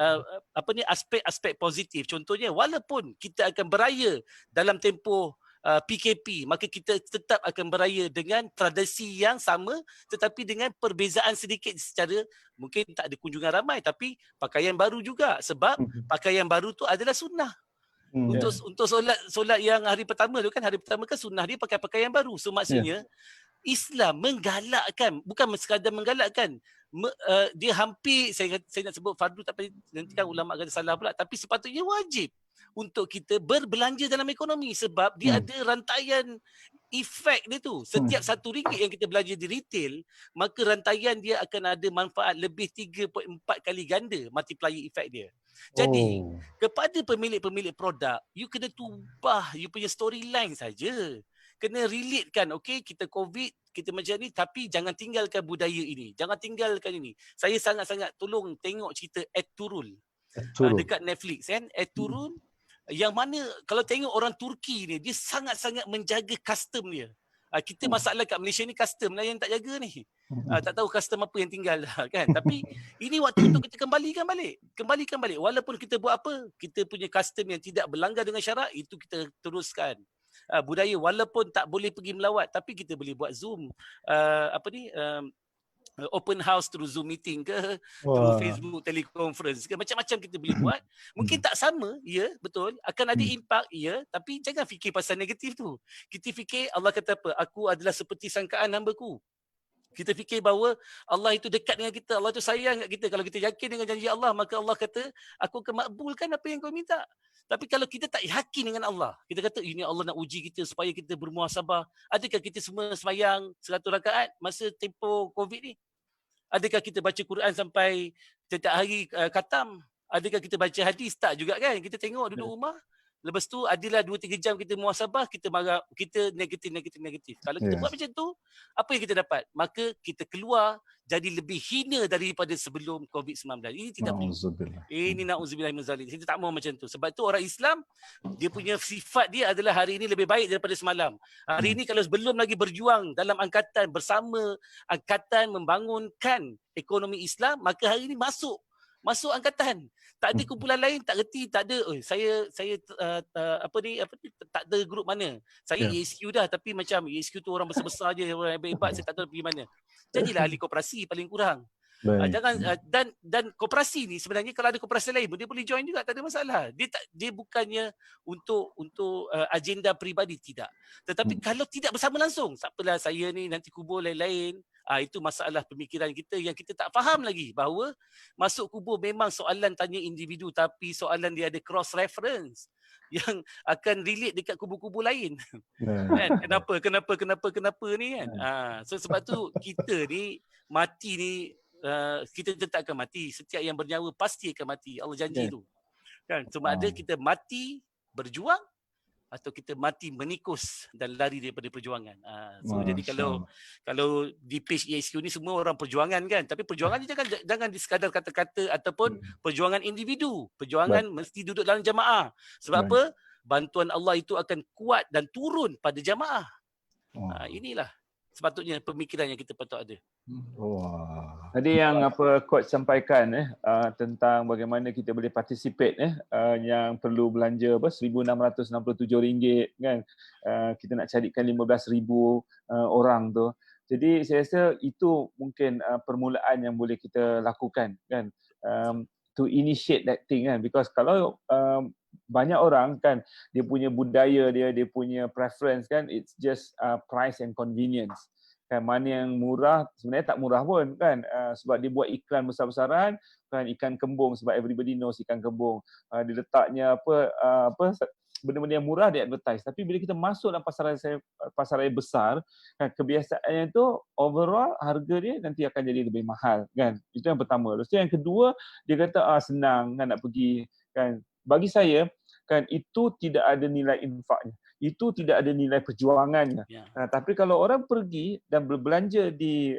aspek-aspek positif. Contohnya, walaupun kita akan beraya dalam tempoh PKP, maka kita tetap akan beraya dengan tradisi yang sama tetapi dengan perbezaan sedikit secara mungkin tak ada kunjungan ramai tapi pakaian baru juga sebab pakaian baru tu adalah sunnah. Untuk solat yang hari pertama tu kan, hari pertama kan sunnah dia pakai pakaian baru. So maksudnya Islam menggalakkan, bukan sekadar menggalakkan, dia hampir saya nak sebut fardu tapi nanti kan ulama kata salah pula, tapi sepatutnya wajib untuk kita berbelanja dalam ekonomi sebab dia ada rantaian efek dia tu. Setiap RM1 yang kita belanja di retail, maka rantaian dia akan ada manfaat lebih 3.4 kali ganda multiplier effect dia. Jadi, kepada pemilik-pemilik produk, you kena tubah you punya storyline saja. Kena relate kan, okey, kita COVID, kita macam ni, tapi jangan tinggalkan budaya ini. Jangan tinggalkan ini. Saya sangat-sangat tolong tengok cerita Ertugrul. Dekat Netflix kan, Ertugrul. Yang mana kalau tengok orang Turki ni, dia sangat-sangat menjaga custom dia. Kita masalah kat Malaysia ni custom lah yang tak jaga ni. Tak tahu custom apa yang tinggal lah kan. Tapi ini waktu untuk kita kembalikan balik. Kembalikan balik. Walaupun kita buat apa, kita punya custom yang tidak berlanggar dengan syarat, itu kita teruskan. Budaya walaupun tak boleh pergi melawat, tapi kita boleh buat Zoom. Open house through Zoom meeting ke, through Facebook teleconference ke, macam-macam kita boleh buat. Mungkin tak sama, ya, betul. Akan ada impak, ya, tapi jangan fikir pasal negatif tu. Kita fikir Allah kata apa? Aku adalah seperti sangkaan hamba-Ku. Kita fikir bahawa Allah itu dekat dengan kita, Allah itu sayang kat kita. Kalau kita yakin dengan janji Allah, maka Allah kata, aku akan makbulkan apa yang kau minta. Tapi kalau kita tak yakin dengan Allah, kita kata ini Allah nak uji kita supaya kita bermuhasabah. Adakah kita semua sembahyang 100 rakaat masa tempoh COVID ni? Adakah kita baca Quran sampai setiap hari khatam? Adakah kita baca hadis? Tak juga kan? Kita tengok duduk rumah. Lepas tu adalah 2-3 jam kita muhasabah, kita marah, kita negatif. Kalau kita buat macam tu, apa yang kita dapat? Maka kita keluar jadi lebih hina daripada sebelum COVID-19. Ini tidak perlu. Ini na'udzubillah min zalik. Kita tak mahu macam tu. Sebab tu orang Islam, dia punya sifat dia adalah hari ini lebih baik daripada semalam. Hari ini kalau belum lagi berjuang dalam angkatan, bersama angkatan membangunkan ekonomi Islam, maka hari ini masuk angkatan. Tak ada kumpulan lain, tak reti, tak ada. Saya tak ada grup mana. Saya ESQ dah, tapi macam ESQ tu orang besar-besar je, orang hebat-hebat, saya tak tahu pergi mana. Jadilah ahli koperasi paling kurang. Dan koperasi ni sebenarnya kalau ada koperasi lain dia boleh join juga, tak ada masalah. Dia bukannya untuk agenda peribadi, tidak. Tetapi kalau tidak bersama langsung, tak apalah saya ni nanti kubur lain-lain. Itu masalah pemikiran kita yang kita tak faham lagi, bahawa masuk kubur memang soalan tanya individu, tapi soalan dia ada cross reference yang akan relate dekat kubur-kubur lain. Kan? Kenapa ni kan? So sebab tu kita ni mati ni, kita tetap akan mati. Setiap yang bernyawa pasti akan mati. Allah janji tu. Kan? Cuma ada kita mati berjuang atau kita mati menikus dan lari daripada perjuangan. Jadi kalau di page ESQ ni semua orang perjuangan kan, tapi perjuangan ni jangan sekadar kata-kata ataupun perjuangan individu. Perjuangan mesti duduk dalam jamaah. Sebab apa? Bantuan Allah itu akan kuat dan turun pada jamaah. Inilah. sepatutnya pemikiran yang kita patut ada. Wah. Tadi yang apa coach sampaikan tentang bagaimana kita boleh participate yang perlu belanja RM1,667 kan. Kita nak carikan 15,000 orang tu. Jadi saya rasa itu mungkin permulaan yang boleh kita lakukan kan. To initiate that thing kan, because kalau banyak orang kan dia punya budaya dia punya preference kan, it's just price and convenience kan. Mana yang murah sebenarnya tak murah pun kan, sebab dia buat iklan besar-besaran kan, ikan kembung sebab everybody knows ikan kembung, dia letaknya apa benda-benda yang murah dia advertise. Tapi bila kita masuk dalam pasaran besar kan, kebiasaannya tu overall harga dia nanti akan jadi lebih mahal kan. Itu yang pertama. Lepas tu yang kedua, dia kata senang kan nak pergi kan. Bagi saya kan itu tidak ada nilai infaknya. Itu tidak ada nilai perjuangannya. Ya. Tapi kalau orang pergi dan berbelanja di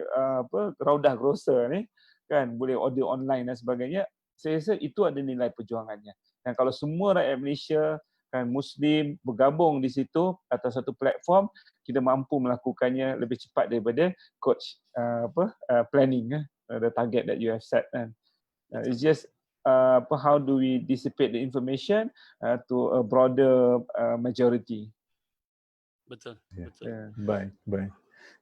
Raudah Grocer ni kan, boleh order online dan sebagainya, saya rasa itu ada nilai perjuangannya. Dan kalau semua rakyat Malaysia kan Muslim bergabung di situ atas satu platform, kita mampu melakukannya lebih cepat daripada coach planning the target that you have set kan. It's just how do we dissipate the information to a broader majority. Betul. Ya. Betul. Baik.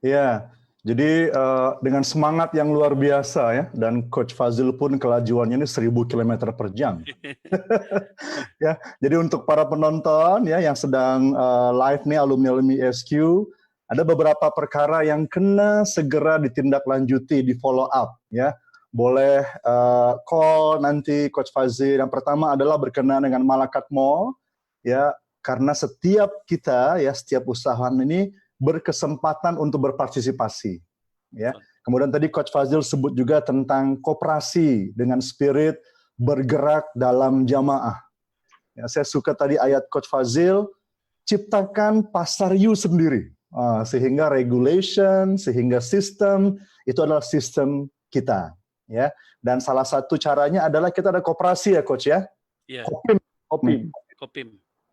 Ya, jadi dengan semangat yang luar biasa ya, dan Coach Fazil pun kelajuannya ini 1.000 km per jam. Ya, jadi untuk para penonton ya yang sedang live nih alumni ESQ, ada beberapa perkara yang kena segera ditindaklanjuti, di follow up ya. Boleh call nanti Coach Fazil. Yang pertama adalah berkenaan dengan Malakat Mall ya, karena setiap kita ya, setiap usahawan ini berkesempatan untuk berpartisipasi ya. Kemudian tadi Coach Fazil sebut juga tentang koperasi dengan spirit bergerak dalam jamaah. Ya, saya suka tadi ayat Coach Fazil, ciptakan pasar you sendiri. Sehingga regulation, sehingga sistem itu adalah sistem kita ya. Dan salah satu caranya adalah kita ada koperasi ya Coach ya. Ya. Kopim.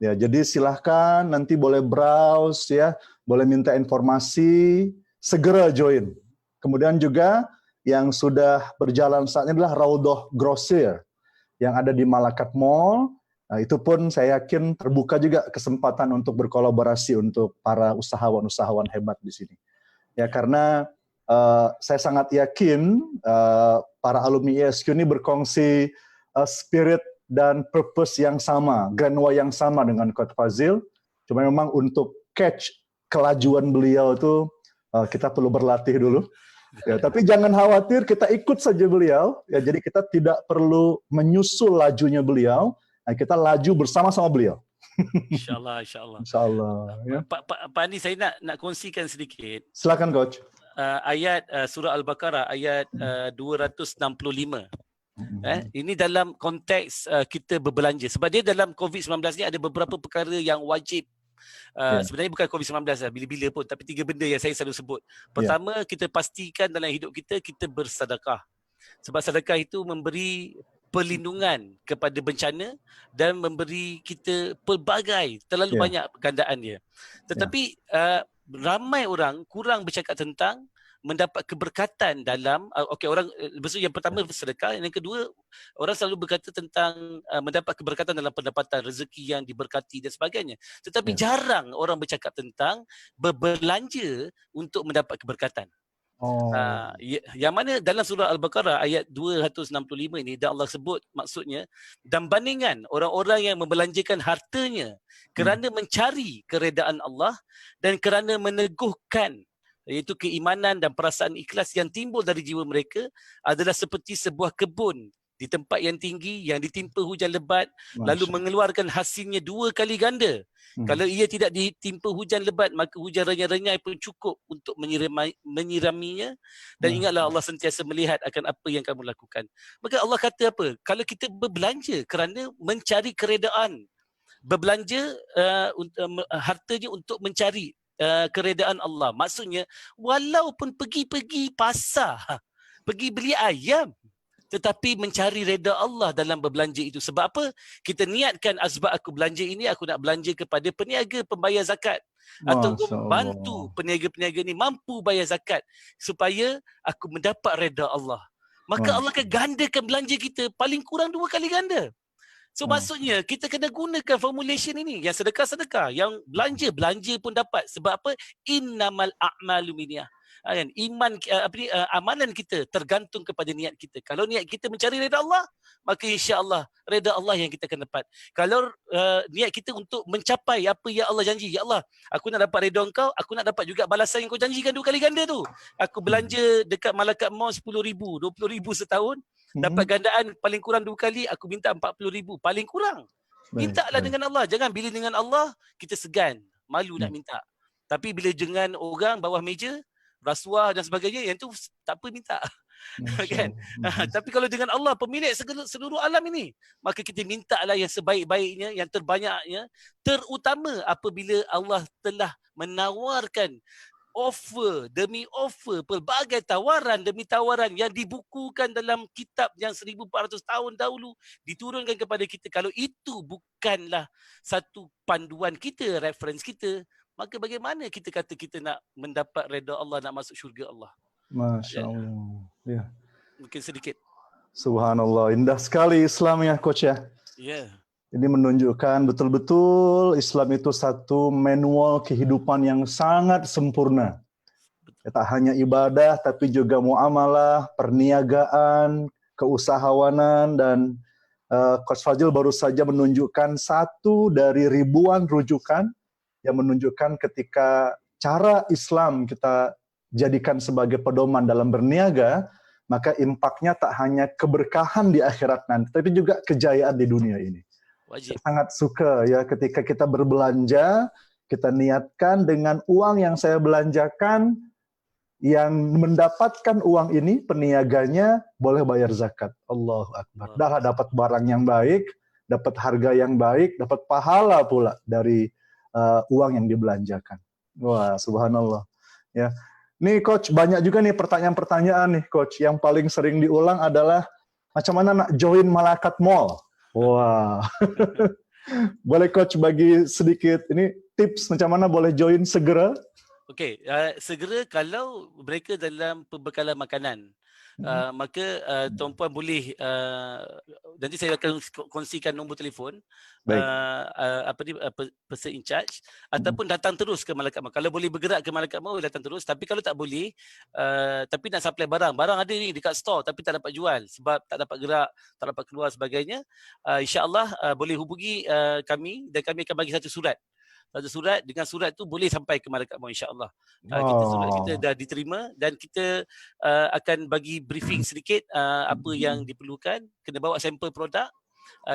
Ya, jadi silahkan nanti boleh browse ya, boleh minta informasi, segera join. Kemudian juga yang sudah berjalan saat ini adalah Raudah Grocer yang ada di Malakat Mall. Nah, itu pun saya yakin terbuka juga kesempatan untuk berkolaborasi untuk para usahawan-usahawan hebat di sini. Ya, karena saya sangat yakin para alumni ESQ ini berkongsi spirit dan purpose yang sama, grand why yang sama dengan Coach Fazil. Cuma memang untuk catch kelajuan beliau itu kita perlu berlatih dulu. Ya, tapi jangan khawatir, kita ikut saja beliau. Ya, jadi kita tidak perlu menyusul lajunya beliau. Nah, kita laju bersama-sama beliau. InsyaAllah. InsyaAllah. Ya. Pak Andi, saya nak kongsikan sedikit. Silakan Coach. Ayat surah Al-Baqarah ayat 265. Ini dalam konteks kita berbelanja. Sebab dia dalam COVID-19 ni ada beberapa perkara yang wajib. Sebenarnya bukan COVID-19 lah, bila-bila pun. Tapi 3 benda yang saya selalu sebut. Pertama, kita pastikan dalam hidup kita bersedekah. Sebab sedekah itu memberi perlindungan kepada bencana dan memberi kita pelbagai, terlalu banyak gandaan dia. Tetapi ramai orang kurang bercakap tentang mendapat keberkatan dalam orang maksud yang pertama sedekah, yang kedua orang selalu berkata tentang mendapat keberkatan dalam pendapatan, rezeki yang diberkati dan sebagainya, tetapi jarang orang bercakap tentang berbelanja untuk mendapat keberkatan. Yang mana dalam surah Al-Baqarah ayat 265 ini, dan Allah sebut maksudnya, dan bandingan orang-orang yang membelanjakan hartanya kerana mencari keredaan Allah dan kerana meneguhkan, iaitu keimanan dan perasaan ikhlas yang timbul dari jiwa mereka, adalah seperti sebuah kebun di tempat yang tinggi yang ditimpa hujan lebat, lalu mengeluarkan hasilnya 2 kali ganda. Kalau ia tidak ditimpa hujan lebat, maka hujan renyai-renyai pun cukup untuk menyiraminya. Dan ingatlah, Allah sentiasa melihat akan apa yang kamu lakukan. Maka Allah kata apa? Kalau kita berbelanja kerana mencari keredaan, berbelanja hartanya untuk mencari keredaan Allah, maksudnya walaupun pergi pasar, pergi beli ayam, tetapi mencari reda Allah dalam berbelanja itu. Sebab apa? Kita niatkan, azbak aku belanja ini, aku nak belanja kepada peniaga pembayar zakat. ataupun Masya Allah. bantu peniaga-peniaga ni mampu bayar zakat supaya aku mendapat redha Allah. Maka Allah akan gandakan belanja kita paling kurang 2 kali ganda. So maksudnya kita kena gunakan formulation ini. Yang sedekah-sedekah, yang belanja pun dapat. Sebab apa? Innamal a'malu binniyah. Kan? Amalan kita tergantung kepada niat kita. Kalau niat kita mencari redha Allah, maka insya-Allah redha Allah yang kita akan dapat. Kalau niat kita untuk mencapai apa yang Allah janji, ya Allah, aku nak dapat redha Engkau, aku nak dapat juga balasan yang Kau janjikan 2 kali ganda tu. Aku belanja dekat Malacca Mall 10,000, 20,000 setahun, dapat gandaan paling kurang 2 kali, aku minta 40,000 paling kurang. Mintalah dengan Allah. Jangan bila dengan Allah kita segan, malu nak minta. Tapi bila dengan orang bawah meja, rasuah dan sebagainya, yang tu tak apa minta. Kan? Tapi kalau dengan Allah, pemilik seluruh alam ini, maka kita mintalah yang sebaik-baiknya, yang terbanyaknya, terutama apabila Allah telah menawarkan offer demi offer, pelbagai tawaran demi tawaran yang dibukukan dalam kitab yang 1400 tahun dahulu diturunkan kepada kita. Kalau itu bukanlah satu panduan kita, reference kita, maka bagaimana kita kata kita nak mendapat redha Allah, nak masuk syurga Allah? Masya Allah. Ya. Mungkin sedikit. Subhanallah. Indah sekali Islam ya Coach ya. Ya. Ini menunjukkan betul-betul Islam itu satu manual kehidupan yang sangat sempurna. Ya, tak hanya ibadah, tapi juga muamalah, perniagaan, keusahawanan, dan Coach Fazil baru saja menunjukkan satu dari ribuan rujukan yang menunjukkan ketika cara Islam kita jadikan sebagai pedoman dalam berniaga, maka impaknya tak hanya keberkahan di akhirat nanti, tapi juga kejayaan di dunia ini. Wajib. Saya sangat suka ya ketika kita berbelanja, kita niatkan dengan uang yang saya belanjakan, yang mendapatkan uang ini, peniaganya boleh bayar zakat. Allahu Akbar. Dah dapat barang yang baik, dapat harga yang baik, dapat pahala pula dari uang yang dibelanjakan. Wah, subhanallah. Ya. Nih Coach, banyak juga nih pertanyaan-pertanyaan nih Coach. Yang paling sering diulang adalah macam mana nak join Malacca Mall? Wah. Boleh Coach bagi sedikit ini tips macam mana boleh join segera? Okey, segera kalau mereka dalam pembekalan makanan. Maka tuan-puan boleh nanti saya akan kongsikan nombor telefon person in charge, ataupun datang terus ke Malacca Mall. Kalau boleh bergerak ke Malacca Mall, datang terus. Tapi kalau tak boleh, tapi nak supply barang ada ni dekat store tapi tak dapat jual sebab tak dapat gerak, tak dapat keluar sebagainya, insya-Allah boleh hubungi kami dan kami akan bagi satu surat. Dengan surat tu boleh sampai ke Malacca Mall, insya-Allah. Kita dah diterima dan kita akan bagi briefing sedikit apa yang diperlukan, kena bawa sampel produk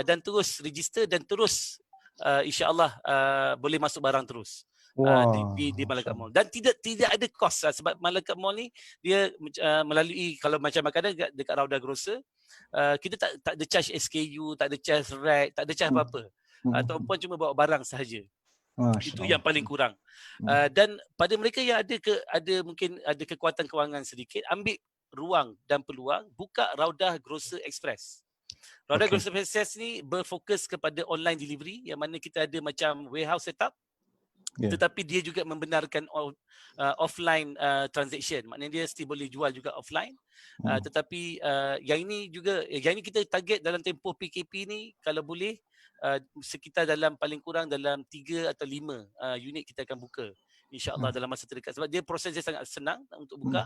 dan terus register dan terus insya-Allah boleh masuk barang terus. Di Malacca Mall. Dan tidak ada kos sebab Malacca Mall ni dia melalui, kalau macam makanan dekat Rauda Grocer, kita tak ada charge SKU, tak ada charge rack, tak ada charge apa-apa. Tuan-puan cuma bawa barang sahaja. Itu yang paling kurang. Dan pada mereka yang mungkin ada kekuatan kewangan sedikit, ambil ruang dan peluang buka Rauda Grocer Express. Rauda Grocer Express ni berfokus kepada online delivery, yang mana kita ada macam warehouse setup, tetapi dia juga membenarkan offline transaction. Maknanya dia still boleh jual juga offline. Tetapi yang ini kita target dalam tempoh PKP ni, kalau boleh sekitar dalam paling kurang dalam 3 atau 5 unit kita akan buka, insya-Allah dalam masa terdekat, sebab dia proses dia sangat senang untuk buka.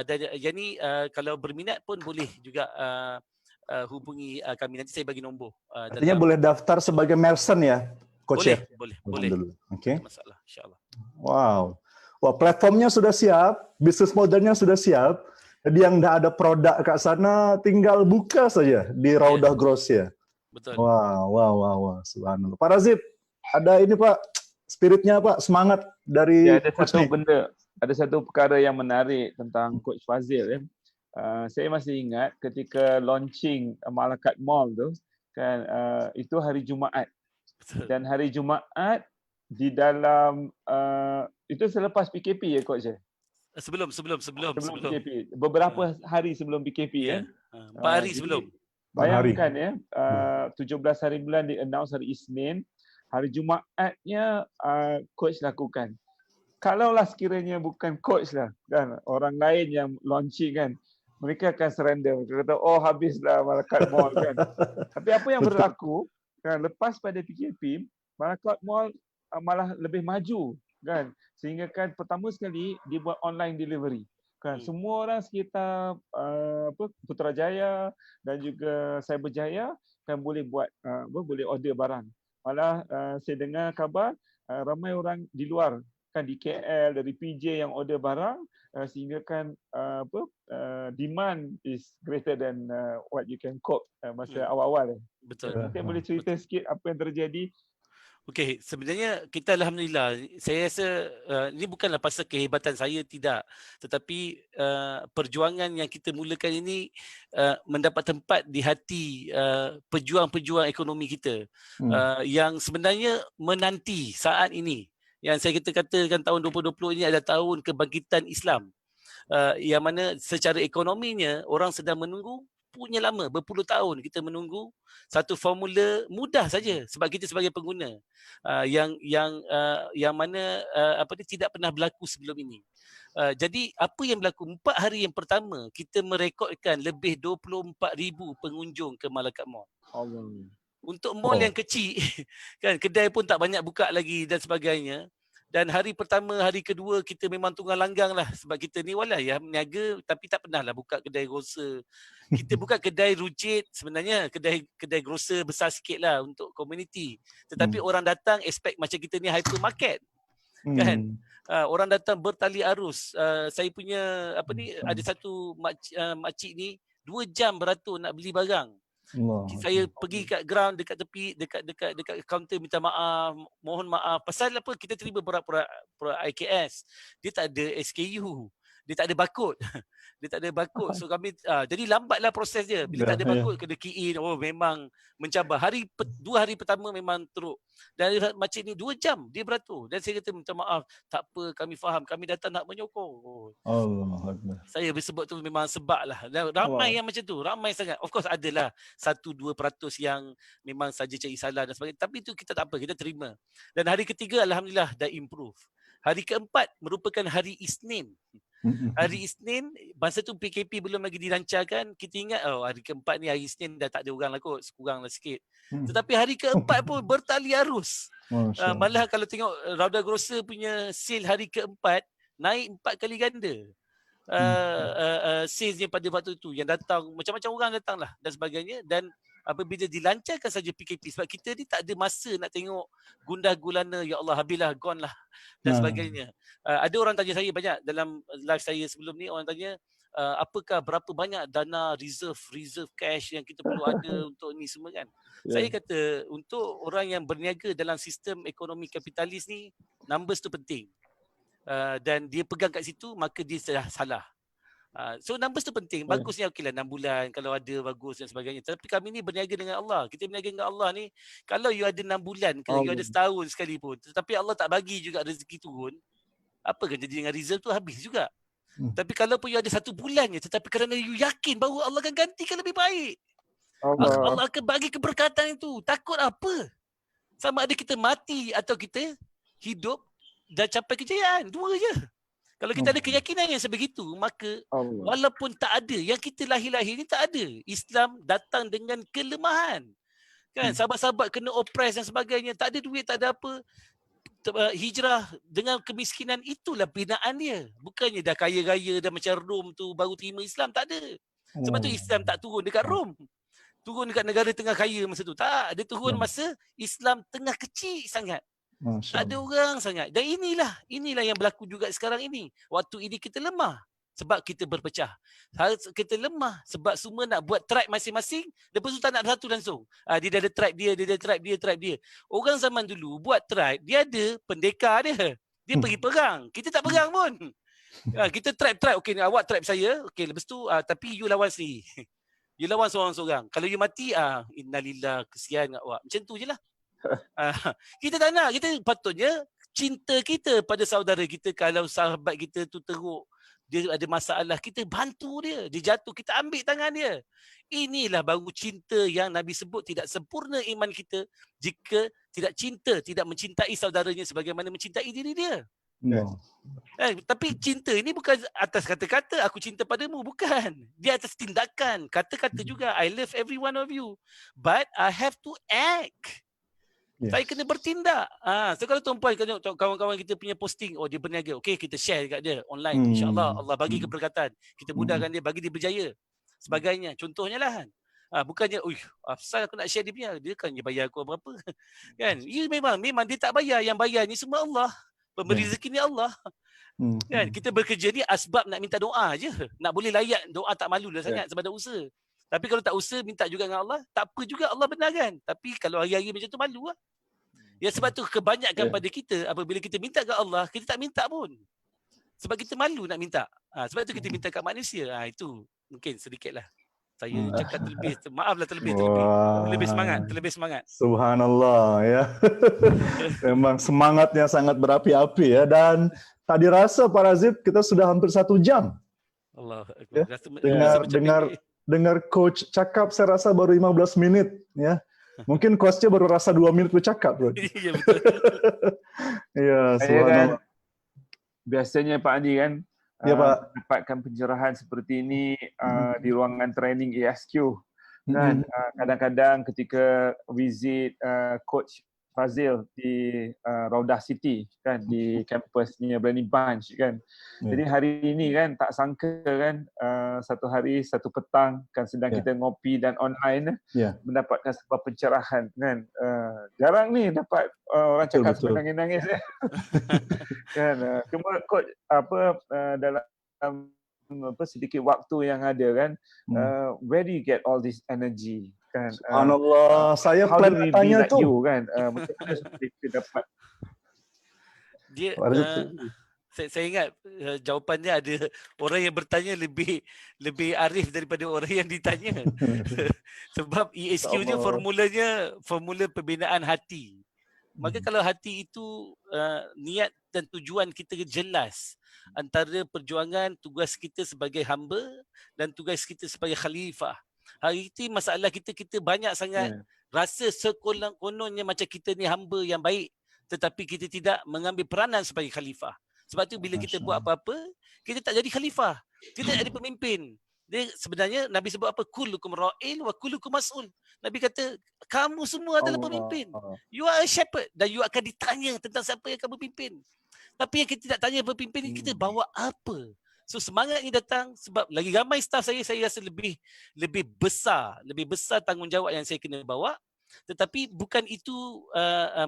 Dan yang ni kalau berminat pun boleh juga hubungi kami, nanti saya bagi nombor. Artinya boleh daftar sebagai merchant ya Coach? Boleh. Okey. Masalah, insya-Allah. Wow. Wah, platformnya sudah siap, bisnis modelnya sudah siap. Jadi yang dah ada produk kat sana tinggal buka saja di Rauda Grocer. Betul. Wow. Subhanallah. Pak Razif, ada ini Pak, spiritnya Pak, semangat dari ada satu perkara yang menarik tentang Coach Fazil ya. Saya masih ingat ketika launching Malacca Mall tu kan, itu hari Jumaat. Betul. Dan hari Jumaat di dalam itu selepas PKP ya Coach ya? Sebelum PKP. Beberapa hari sebelum PKP ya. 4 hari sebelum. Bayangkan ya, 17 hari bulan di announce hari Isnin, Hari Jumaatnya coach lakukan. Kalaulah sekiranya bukan coach lah kan, orang lain yang launching kan, mereka akan surrender. Mereka kata, oh habislah Malaikat Mall kan. Tapi apa yang berlaku kan, lepas pada PKP, Malaikat Mall malah lebih maju kan, sehingga kan pertama sekali dia buat online delivery kan. Semua orang sekitar Putrajaya dan juga Cyberjaya kan boleh buat boleh order barang. Malah saya dengar kabar ramai orang di luar kan, di KL dari PJ yang order barang, sehingga kan demand is greater than what you can cope masa awal-awal. Betul. Kita boleh cerita sikit apa yang terjadi? Okey, sebenarnya kita alhamdulillah, saya rasa ini bukanlah pasal kehebatan saya tidak, tetapi perjuangan yang kita mulakan ini mendapat tempat di hati pejuang-pejuang ekonomi kita yang sebenarnya menanti saat ini. Yang saya katakan tahun 2020 ini adalah tahun kebangkitan Islam. Yang mana secara ekonominya orang sedang menunggu punya lama, berpuluh tahun kita menunggu satu formula mudah saja sebab kita sebagai pengguna yang mana tidak pernah berlaku sebelum ini. Jadi apa yang berlaku 4 hari yang pertama kita merekodkan lebih 24,000 pengunjung ke Malaikat Mall. Allah. Untuk mall yang kecil kan, kedai pun tak banyak buka lagi dan sebagainya. Dan hari pertama, hari kedua kita memang tunggang langgang lah sebab kita ni walau ya meniaga tapi tak pernah lah buka kedai grocer. Kita buka kedai runcit, sebenarnya kedai grocer besar sikit lah untuk komuniti. Tetapi orang datang expect macam kita ni hypermarket. Kan? Orang datang bertali arus. Saya punya ada satu makcik ni 2 jam beratur nak beli barang. Saya pergi kat ground dekat tepi dekat kaunter minta maaf, mohon maaf. Pasal apa? Kita terima produk IKS. Dia tak ada SKU. Dia tak ada barcode. Dia tak ada barcode. So kami jadi lambatlah proses dia. Bila tak ada barcode kena key in. Oh memang mencabar. 2 hari pertama memang teruk. Dan macam ni 2 jam dia beratur. Dan saya kata minta maaf. Tak apa, kami faham. Kami datang nak menyokong. Oh. Allahuakbar. Saya sebut tu memang sebab lah. Ramai yang macam tu. Ramai sangat. Of course adalah 1-2% yang memang saja cari salah dan sebagainya. Tapi itu kita tak apa. Kita terima. Dan hari ketiga alhamdulillah dah improve. Hari keempat merupakan hari Isnin. Hari Isnin, masa tu PKP belum lagi dilancarkan, kita ingat hari keempat ni hari Isnin dah tak ada orang lah kot, kurang lah sikit. Tetapi hari keempat pun bertali arus. Malah kalau tengok Rauda Grocer punya sale hari keempat, naik 4 kali ganda. Salesnya pada waktu itu yang datang, macam-macam orang datang lah dan sebagainya. Dan apabila dilancarkan saja PKP, sebab kita ni tak ada masa nak tengok gundah gulana, ya Allah habislah, gone lah dan sebagainya. Ada orang tanya saya banyak dalam live saya sebelum ni, orang tanya apakah berapa banyak dana reserve cash yang kita perlu ada untuk ni semua kan. Saya kata untuk orang yang berniaga dalam sistem ekonomi kapitalis ni, numbers tu penting. Dan dia pegang kat situ, maka dia sudah salah. So numbers tu penting. Bagusnya okeylah 6 bulan kalau ada, bagus dan sebagainya. Tapi kami ni berniaga dengan Allah. Kita berniaga dengan Allah ni, kalau you ada 6 bulan ke, you ada setahun sekalipun, tetapi Allah tak bagi juga rezeki turun, apa kan jadi dengan result tu, habis juga. Tapi kalau pun you ada 1 bulan je, tetapi kerana you yakin bahawa Allah akan gantikan lebih baik, Allah akan bagi keberkatan itu. Takut apa? Sama ada kita mati atau kita hidup dan capai kejayaan. 2 je. Kalau kita ada keyakinan yang sebegitu, maka walaupun tak ada, yang kita lahir-lahir ni tak ada. Islam datang dengan kelemahan. Kan, sahabat-sahabat kena oppress dan sebagainya, tak ada duit, tak ada apa. Hijrah dengan kemiskinan, itulah binaan dia. Bukannya dah kaya-raya dah macam Rom tu baru terima Islam, tak ada. Sebab tu Islam tak turun dekat Rom. Turun dekat negara tengah kaya masa tu. Tak, dia turun masa Islam tengah kecil sangat. Tak ada orang sangat. Dan inilah yang berlaku juga sekarang ini. Waktu ini kita lemah sebab kita berpecah. Kita lemah sebab semua nak buat tribe masing-masing, lepas tu tak nak satu langsung. Dia ada tribe dia, dia ada tribe dia. Orang zaman dulu buat tribe, dia ada pendekar dia. Dia pergi perang. Kita tak perang pun. Kita tribe. Okey, awak tribe saya. Okey, lepas tu tapi you lawan sendiri. You lawan seorang-seorang. Kalau you mati, innalillah, kesian kat awak. Macam tu je lah. Kita tak nak. Kita patutnya cinta kita pada saudara kita. Kalau sahabat kita tu teruk, dia ada masalah, kita bantu dia. Dia jatuh, kita ambil tangan dia. Inilah baru cinta yang Nabi sebut tidak sempurna iman kita jika tidak cinta, tidak mencintai saudaranya sebagaimana mencintai diri dia. No. Tapi cinta ini bukan atas kata-kata aku cinta padamu, bukan. Dia atas tindakan. Kata-kata juga I love every one of you. But I have to act. Yes. Saya kena bertindak. So kalau tuan-puan kawan-kawan kita punya posting, oh dia berniaga, okey kita share dekat dia online. InsyaAllah Allah bagi keberkatan. Kita mudahkan dia, bagi dia berjaya. Sebagainya. Contohnya lah kan. Bukannya, asal aku nak share dia punya, dia kan dia bayar aku berapa. Kan? Ya memang dia tak bayar. Yang bayar ni semua Allah. Pemberi rezeki ni Allah. Kan? Kita bekerja ni asbab nak minta doa je. Nak boleh layak doa tak malu dah sangat sebab dah usaha. Tapi kalau tak usaha minta juga dengan Allah, tak apa juga Allah benarkan. Tapi kalau hari-hari macam tu malu lah. Ya sebab tu kebanyakan pada kita apabila kita minta ke Allah, kita tak minta pun. Sebab kita malu nak minta. Sebab tu kita minta kat manusia. Itu mungkin sedikitlah. Saya cakap terlebih, maaflah terlebih. Terlebih semangat. Subhanallah ya. Memang semangatnya sangat berapi-api ya, dan tak dirasa Pak Razif kita sudah hampir 1 jam. Allah. Ya. Dengar coach cakap saya rasa baru 15 menit ya. Mungkin coachnya baru rasa 2 menit bercakap, bro. Iya betul. Iya, subhanallah. Biasanya Pak Andi kan ya, Pak, dapatkan pencerahan seperti ini di ruangan training ASQ kan. Kadang-kadang ketika visit coach Fazil di Raudah City kan, di kampusnya Brani Bunch kan. Jadi hari ini kan tak sangka kan satu hari satu petang kan sedang kita ngopi dan online mendapatkan sebuah pencerahan kan. Jarang ni dapat orang cakap sampai nangis-nangis kan. Cuma coach dalam sedikit waktu yang ada kan, where do you get all this energy kan? Subhanallah, saya plan tanya tu kan, macam mana kita dapat dia saya ingat jawapannya ada orang yang bertanya lebih arif daripada orang yang ditanya. Sebab ESQ ni formula pembinaan hati. Maka kalau hati itu niat dan tujuan kita jelas antara perjuangan tugas kita sebagai hamba dan tugas kita sebagai khalifah. Hari ini masalah kita banyak sangat rasa sekonon-kononnya macam kita ni hamba yang baik, tetapi kita tidak mengambil peranan sebagai khalifah. Sebab tu bila kita buat apa-apa, kita tak jadi khalifah. Kita tak jadi pemimpin. Dia sebenarnya Nabi sebut apa? Kullukum ra'in wa kullukum mas'ul. Nabi kata kamu semua adalah pemimpin. You are a shepherd dan you akan ditanya tentang siapa yang kamu pimpin. Tapi yang kita tidak tanya pemimpin ni, kita bawa apa? So semangat ni datang sebab lagi ramai staff saya rasa lebih besar tanggungjawab yang saya kena bawa. Tetapi bukan itu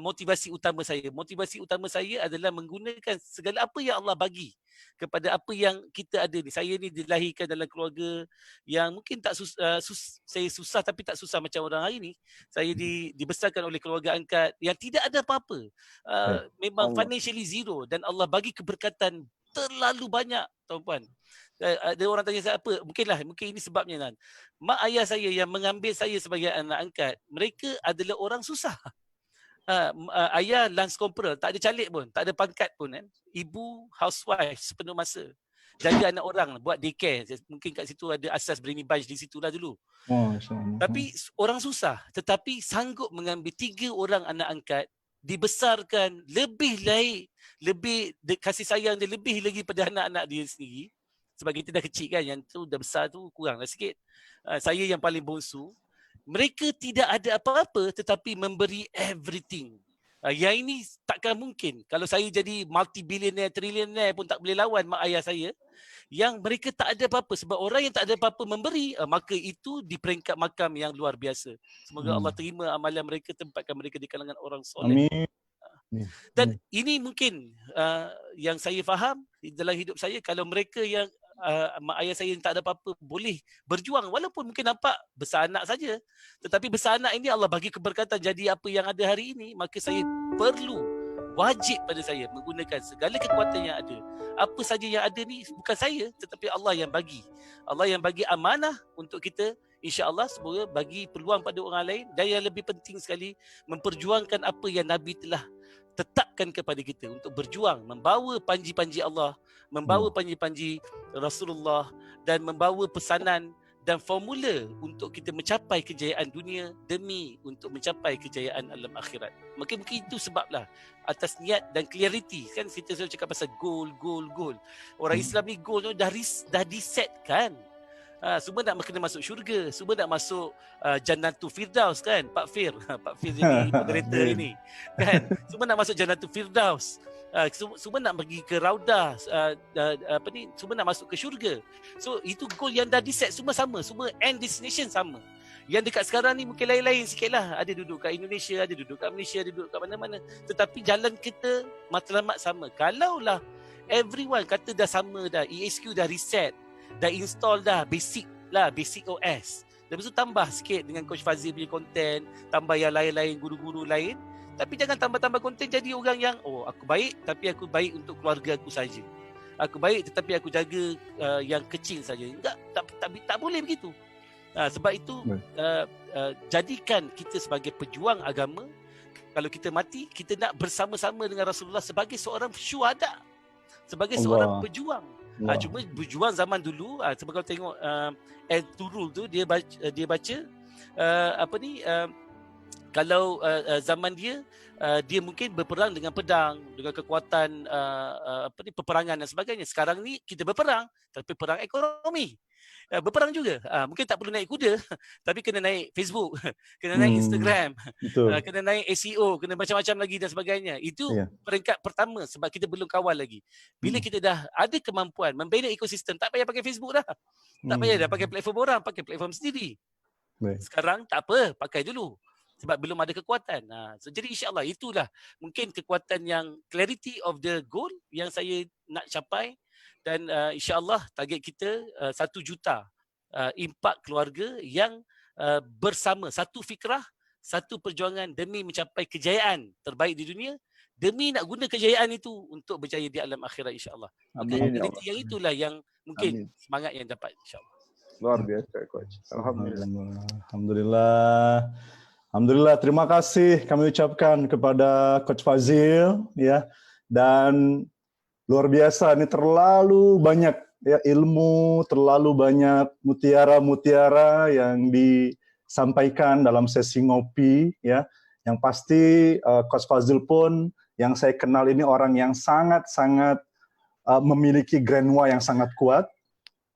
motivasi utama saya. Motivasi utama saya adalah menggunakan segala apa yang Allah bagi kepada apa yang kita ada ni. Saya ni dilahirkan dalam keluarga yang mungkin tak saya susah tapi tak susah macam orang hari ni. Saya dibesarkan oleh keluarga angkat yang tidak ada apa-apa. Memang financially zero, dan Allah bagi keberkatan terlalu banyak, tuan-puan. Ada orang tanya saya apa? Mungkin ini sebabnya kan. Mak ayah saya yang mengambil saya sebagai anak angkat, mereka adalah orang susah. Ayah lance corporal, tak ada calik pun, tak ada pangkat pun kan. Ibu housewife sepenuh masa. Jaga anak orang, buat daycare. Mungkin kat situ ada asas Brani Bunch di situlah dulu. Tapi orang susah, tetapi sanggup mengambil 3 orang anak angkat, dibesarkan lebih baik, lebih kasih sayang dia lebih lagi pada anak-anak dia sendiri. Sebab kita dah kecil kan, yang tu dah besar tu kuranglah sikit. Saya yang paling bongsu. Mereka tidak ada apa-apa tetapi memberi everything. Yang ini takkan mungkin. Kalau saya jadi multi-billionaire, trillionaire pun tak boleh lawan mak ayah saya. Yang mereka tak ada apa-apa. Sebab orang yang tak ada apa-apa memberi, maka itu di peringkat makam yang luar biasa. Semoga Allah terima amalan mereka, tempatkan mereka di kalangan orang soleh. Amin. Dan ini mungkin yang saya faham dalam hidup saya, kalau mereka yang mak ayah saya yang tak ada apa-apa boleh berjuang walaupun mungkin nampak besar anak saja, tetapi besar anak ini Allah bagi keberkatan jadi apa yang ada hari ini, maka saya wajib pada saya menggunakan segala kekuatan yang ada. Apa saja yang ada ni bukan saya tetapi Allah yang bagi. Allah yang bagi amanah untuk kita, insya-Allah semoga bagi peluang pada orang lain, dan yang lebih penting sekali memperjuangkan apa yang Nabi telah tetapkan kepada kita untuk berjuang membawa panji-panji Allah, membawa panji-panji Rasulullah, dan membawa pesanan dan formula untuk kita mencapai kejayaan dunia demi untuk mencapai kejayaan alam akhirat. Mungkin itu sebablah atas niat dan clarity, kan kita selalu cakap pasal goal. Orang Islam ni goal tu dah disetkan. Semua nak kena masuk syurga, semua nak masuk Jannatul Firdaus, kan Pak Fir. Pak Fir jadi moderator ini, kan. Semua nak masuk Jannatul Firdaus. Semua nak pergi ke Raudah, semua nak masuk ke syurga. So itu goal yang dah diset, semua sama, semua end destination sama. Yang dekat sekarang ni mungkin lain-lain sikit lah. Ada duduk kat Indonesia, ada duduk kat Malaysia, ada duduk kat mana-mana. Tetapi jalan kita matlamat sama. Kalaulah everyone kata dah sama dah, ESQ dah reset, dah install dah basic OS. Lepas tu tambah sikit dengan Coach Fazil punya konten, tambah yang lain-lain, guru-guru lain. Tapi jangan tambah-tambah konten jadi orang yang aku baik tapi aku baik untuk keluarga aku saja. Aku baik tetapi aku jaga yang kecil saja. Enggak, tak boleh begitu. Sebab itu jadikan kita sebagai pejuang agama. Kalau kita mati, kita nak bersama-sama dengan Rasulullah sebagai seorang syuhada, sebagai seorang pejuang. Cuma berjuang zaman dulu, sebab kalau tengok El Turul tu dia baca kalau zaman dia mungkin berperang dengan pedang, dengan kekuatan peperangan dan sebagainya. Sekarang ni kita berperang tapi perang ekonomi. Berperang juga. Mungkin tak perlu naik kuda tapi kena naik Facebook, kena naik Instagram, kena naik SEO, kena macam-macam lagi dan sebagainya. Itu peringkat pertama sebab kita belum kawal lagi. Bila kita dah ada kemampuan membina ekosistem, tak payah pakai Facebook dah. Tak payah dah pakai platform orang, pakai platform sendiri. Sekarang tak apa, pakai dulu. Sebab belum ada kekuatan. So jadi insyaAllah itulah mungkin kekuatan yang clarity of the goal yang saya nak capai. Dan insyaAllah target kita 1 juta impak keluarga yang bersama, satu fikrah, satu perjuangan demi mencapai kejayaan terbaik di dunia, demi nak guna kejayaan itu untuk berjaya di alam akhirat insyaAllah. Amin. Yang itulah yang mungkin semangat yang dapat insyaAllah. Luar biasa Coach. Alhamdulillah. Alhamdulillah, terima kasih kami ucapkan kepada Coach Fazil ya. Dan luar biasa, ini terlalu banyak ya ilmu, terlalu banyak mutiara-mutiara yang disampaikan dalam sesi ngopi ya. Yang pasti Coach Fazil pun yang saya kenal ini orang yang sangat-sangat memiliki grenwa yang sangat kuat.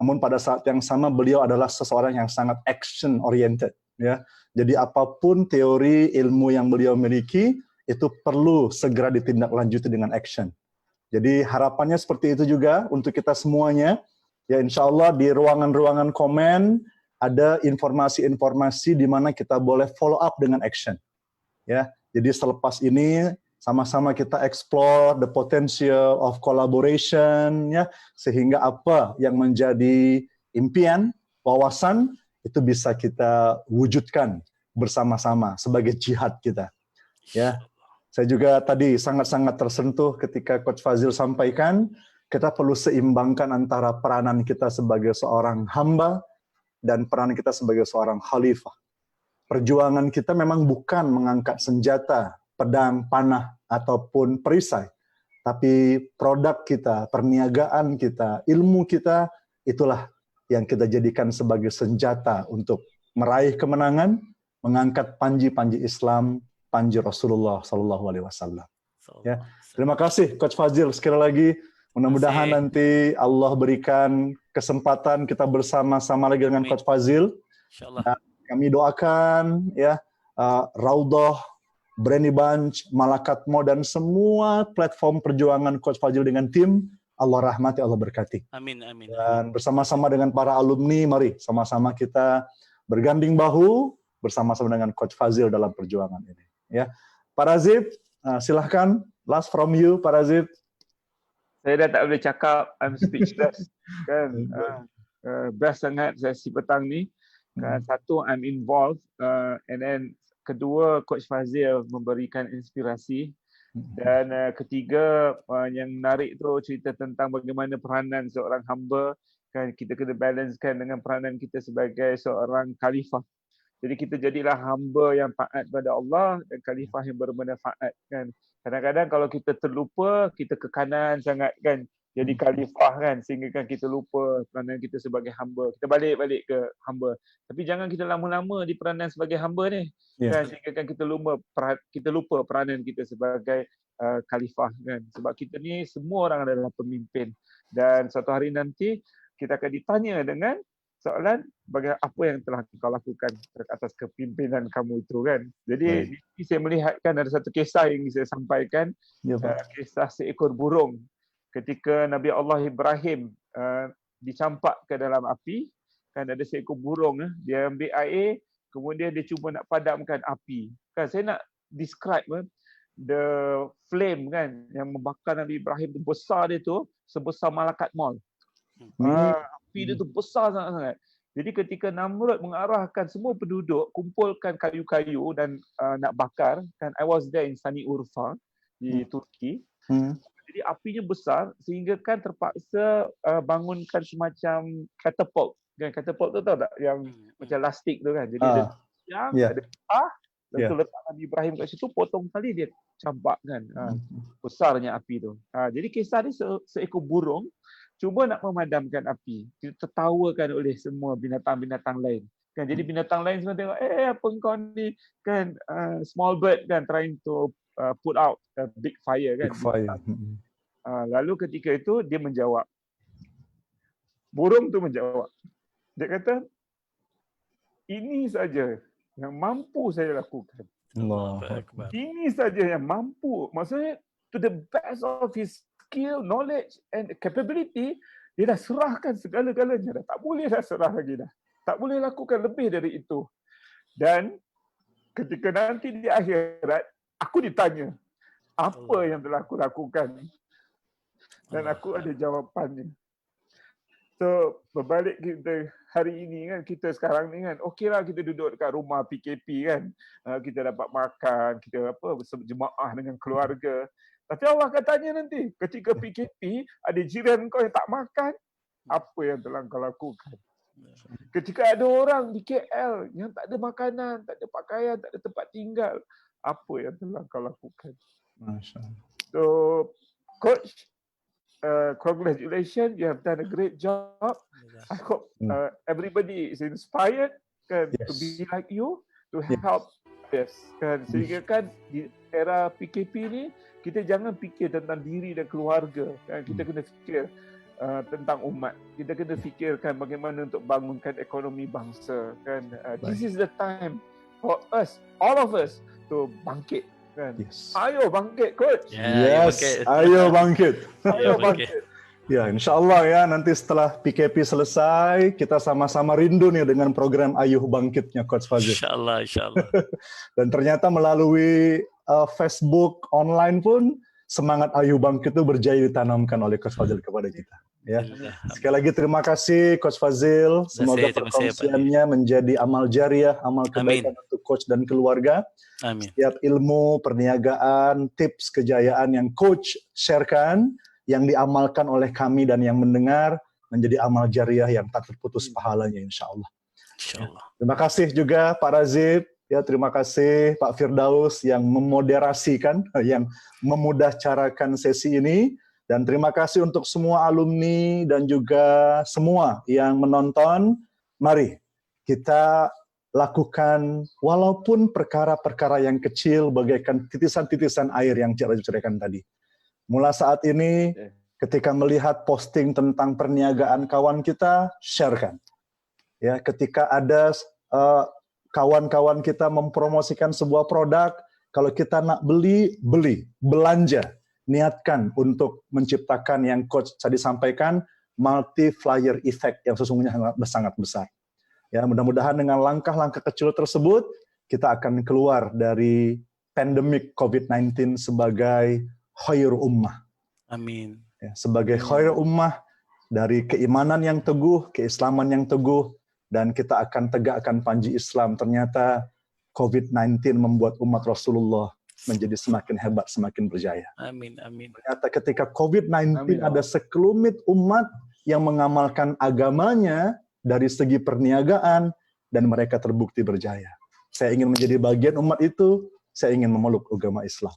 Namun pada saat yang sama beliau adalah seseorang yang sangat action oriented ya. Jadi apapun teori ilmu yang beliau miliki itu perlu segera ditindaklanjuti dengan action. Jadi harapannya seperti itu juga untuk kita semuanya. Ya insya Allah di ruangan-ruangan komen ada informasi-informasi di mana kita boleh follow up dengan action. Ya, jadi selepas ini sama-sama kita explore the potential of collaboration ya, sehingga apa yang menjadi impian, wawasan itu bisa kita wujudkan bersama-sama sebagai jihad kita. Ya, saya juga tadi sangat-sangat tersentuh ketika Coach Fazil sampaikan kita perlu seimbangkan antara peranan kita sebagai seorang hamba dan peranan kita sebagai seorang khalifah. Perjuangan kita memang bukan mengangkat senjata, pedang, panah ataupun perisai, tapi produk kita, perniagaan kita, ilmu kita itulah yang kita jadikan sebagai senjata untuk meraih kemenangan, mengangkat panji-panji Islam, panji Rasulullah SAW. Ya, terima kasih Coach Fazil sekali lagi. Mudah-mudahan nanti Allah berikan kesempatan kita bersama-sama lagi dengan Coach Fazil. Insyaallah. Kami doakan ya Raudah, Brani Bunch, Malakatmo dan semua platform perjuangan Coach Fazil dengan tim. Allah rahmati, Allah berkati. Amin, amin. Dan bersama-sama dengan para alumni, mari sama-sama kita berganding bahu bersama-sama dengan Coach Fazil dalam perjuangan ini. Ya, Pak Razib, silahkan. Last from you, Pak Razib. Saya dah tak boleh cakap, I'm speechless. Kan, best sangat sesi petang ni. Satu, I'm involved, and then kedua, Coach Fazil memberikan inspirasi. Dan ketiga, yang menarik tu cerita tentang bagaimana peranan seorang hamba, kan kita kena balancekan dengan peranan kita sebagai seorang khalifah. Jadi kita jadilah hamba yang taat pada Allah dan khalifah yang bermanfaat, kan. Kadang-kadang kalau kita terlupa, kita ke kanan sangat, kan. jadi khalifah kan, sehingga kan kita lupa peranan kita sebagai hamba. Kita balik ke hamba. Tapi jangan kita lama-lama di peranan sebagai hamba ni. Kan, sehingga kan kita lupa peranan kita sebagai khalifah kan. Sebab kita ni semua orang adalah pemimpin. Dan suatu hari nanti kita akan ditanya dengan soalan apa yang telah kau lakukan atas kepimpinan kamu itu kan. Jadi ini saya melihatkan ada satu kisah yang saya sampaikan, kisah seekor burung. Ketika Nabi Allah Ibrahim dicampak ke dalam api, kan ada seekor burung, dia ambil air, kemudian dia cuba nak padamkan api. Kan saya nak describe the flame kan yang membakar Nabi Ibrahim tu, besar dia tu sebesar Malakat Mall. Api dia tu besar sangat-sangat. Jadi ketika Namrud mengarahkan semua penduduk kumpulkan kayu-kayu dan nak bakar, kan I was there in Sunny Urfa di Turki. Jadi apinya besar sehingga kan terpaksa bangunkan semacam catapult. Kan catapult tu tahu tak yang macam lastik tu kan. Jadi ada yang ada lepas letak Nabi Ibrahim kat situ, potong tali dia campak kan. Besarnya api tu. Jadi kisah ni seekor burung cuba nak memadamkan api. Kita tertawakan oleh semua binatang-binatang lain. Kan jadi binatang lain semua tengok, apa kau ni kan, small bird kan trying to put out a big fire kan. Big fire. Lalu ketika itu dia menjawab. Burung tu menjawab. Dia kata, ini saja yang mampu saya lakukan. Ini saja yang mampu. Maksudnya to the best of his skill, knowledge and capability, dia dah serahkan segala-galanya. Dah tak boleh dah serah lagi dah. Tak boleh lakukan lebih dari itu. Dan ketika nanti di akhirat, aku ditanya, apa yang telah aku lakukan? Dan aku ada jawapannya. So, berbalik kita hari ini kan, kita sekarang ni kan, okeylah kita duduk dekat rumah PKP kan. Kita dapat makan, kita berjemaah dengan keluarga. Tapi Allah akan tanya nanti, ketika PKP, ada jiran kau yang tak makan, apa yang telah kau lakukan? Ketika ada orang di KL yang tak ada makanan, tak ada pakaian, tak ada tempat tinggal, apa yang telah kau lakukan? So, Coach, congratulations, you have done a great job. I hope everybody is inspired to be like you, to help others. Sehingga kan di era PKP ni, kita jangan fikir tentang diri dan keluarga. Kita kena fikir tentang umat. Kita kena fikirkan bagaimana untuk bangunkan ekonomi bangsa. This is the time for us, all of us, to bangkit. Ayo bangkit, Coach. Ayo bangkit. Ayo bangkit. Ya, insyaAllah ya, nanti setelah PKP selesai, kita sama-sama rindu nih dengan program Ayuh Bangkitnya Coach Fazil. InsyaAllah. Dan ternyata melalui Facebook online pun, semangat Ayuh Bangkit itu berjaya ditanamkan oleh Coach Fazil kepada kita. Ya. Sekali lagi terima kasih Coach Fazil. Semoga perkongsiannya menjadi amal jariah, amal kebaikan untuk Coach dan keluarga. Amin. Setiap ilmu, perniagaan, tips, kejayaan yang Coach sharekan, yang diamalkan oleh kami dan yang mendengar, menjadi amal jariah yang tak terputus pahalanya insyaAllah. InsyaAllah. Terima kasih juga Pak Razib. Ya, terima kasih Pak Firdaus yang memoderasikan, yang memudahcarakan sesi ini. Dan terima kasih untuk semua alumni dan juga semua yang menonton. Mari kita lakukan walaupun perkara-perkara yang kecil bagaikan titisan-titisan air yang ceraikan tadi. Mulai saat ini ketika melihat posting tentang perniagaan kawan kita, sharekan. Ya, ketika ada kawan-kawan kita mempromosikan sebuah produk, kalau kita nak beli, belanja. Niatkan untuk menciptakan yang Coach tadi sampaikan, multiplier effect yang sesungguhnya sangat besar. Ya, mudah-mudahan dengan langkah-langkah kecil tersebut, kita akan keluar dari pandemik COVID-19 sebagai khair ummah. Amin. Ya, sebagai khair ummah, dari keimanan yang teguh, keislaman yang teguh, dan kita akan tegakkan panji Islam. Ternyata COVID-19 membuat umat Rasulullah menjadi semakin hebat, semakin berjaya. Amin. Ternyata ketika COVID-19 ada sekelumit umat yang mengamalkan agamanya dari segi perniagaan, dan mereka terbukti berjaya. Saya ingin menjadi bagian umat itu, saya ingin memeluk agama Islam.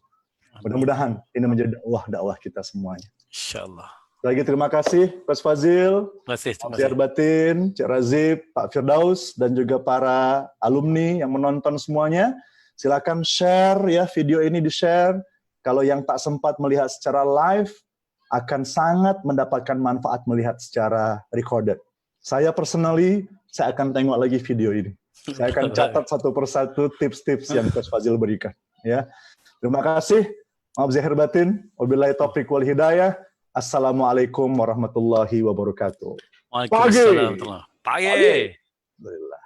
Mudah-mudahan ini menjadi dakwah kita semuanya. InsyaAllah. Lagi terima kasih Coach Fazil, Terima kasih. Terima Zahir kasih. Batin, Cik Razib, Pak Firdaus, dan juga para alumni yang menonton semuanya. Silakan share ya, video ini di-share. Kalau yang tak sempat melihat secara live, akan sangat mendapatkan manfaat melihat secara recorded. Saya personally, saya akan tengok lagi video ini. Saya akan catat satu persatu tips-tips yang Coach Fazil berikan. Ya, terima kasih. Maaf Zahir Batin. Wabillahi taufiq wal hidayah. Assalamualaikum warahmatullahi wabarakatuh. Waalaikumsalam. Pagi. Alhamdulillah.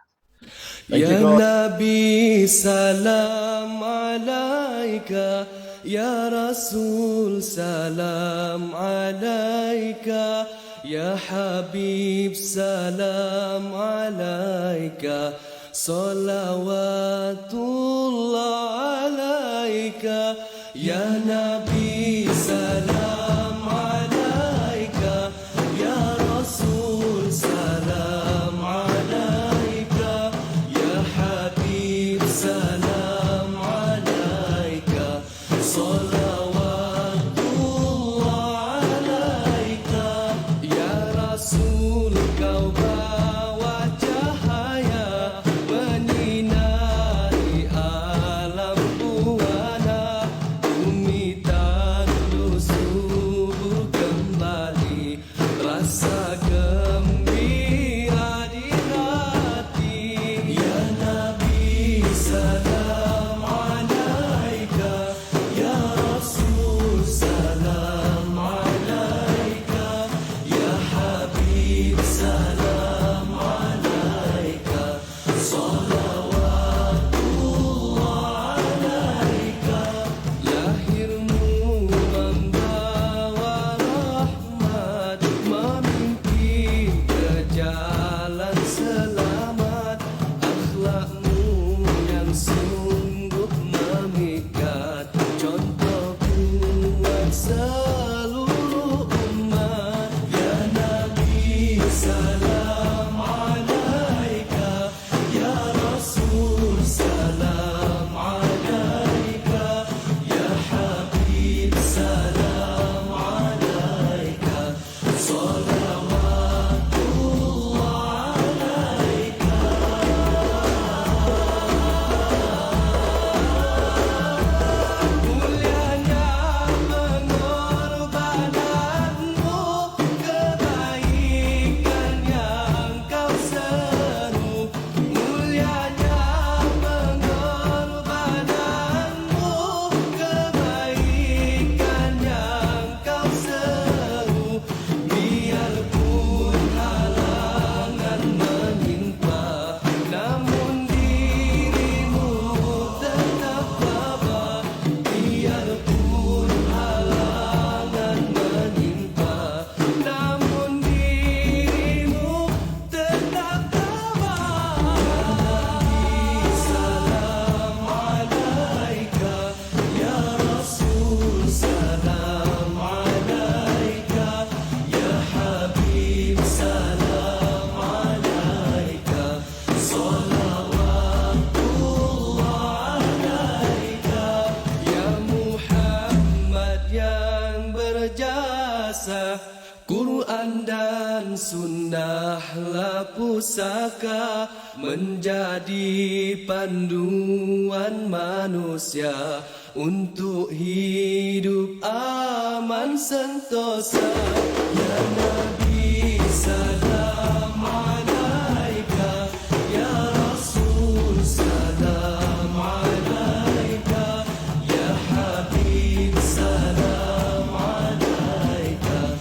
Thank Ya you, Coach. Nabi salam alaika, Ya Rasul salam alaika, Ya Habib salam alaika, salawatullah alaika, Ya Nabi salam alaika, Ya Rasul salam alaika, Ya Habib salam alaika, salawatullah alaika, Ya Rasul kau bawa cahaya menyinari alam buana, bumi tandus subur kembali, rasa gembira di hati. Ya Nabi salam alaika, Ya Rasul salam alaika, Ya Habib salam alaika, salawatullah alaika. Lahirmu membawa rahmat, memimpin ke jalan selamat, akhlakmu yang sungguh memikat, contoh buat seluruh umat. Ya Nabi salam alaika, Ya Rasul salam alaika, Ya Habib salam alaika, salawatullah alaika. Mulianya pengorbananmu, kebaikan yang kau seru. Mulianya pengorbananmu, kebaikan yang kau seru. Biarpun halangan menimpa, namun dirimu tetap tabah. Biarpun halangan menimpa, namun dirimu tetap tabah. Nabi salam alaika, Ya Rasul salam alaika, Ya Habib salam alaika, salawatullah alaika. Ya Muhammad yang berjasa, Quran dan sunnahlah pusaka, menjadi panduan manusia untuk hidup aman sentosa. Ya Nabi salam alaika, Ya Rasul salam alaika, Ya Habib salam alaika,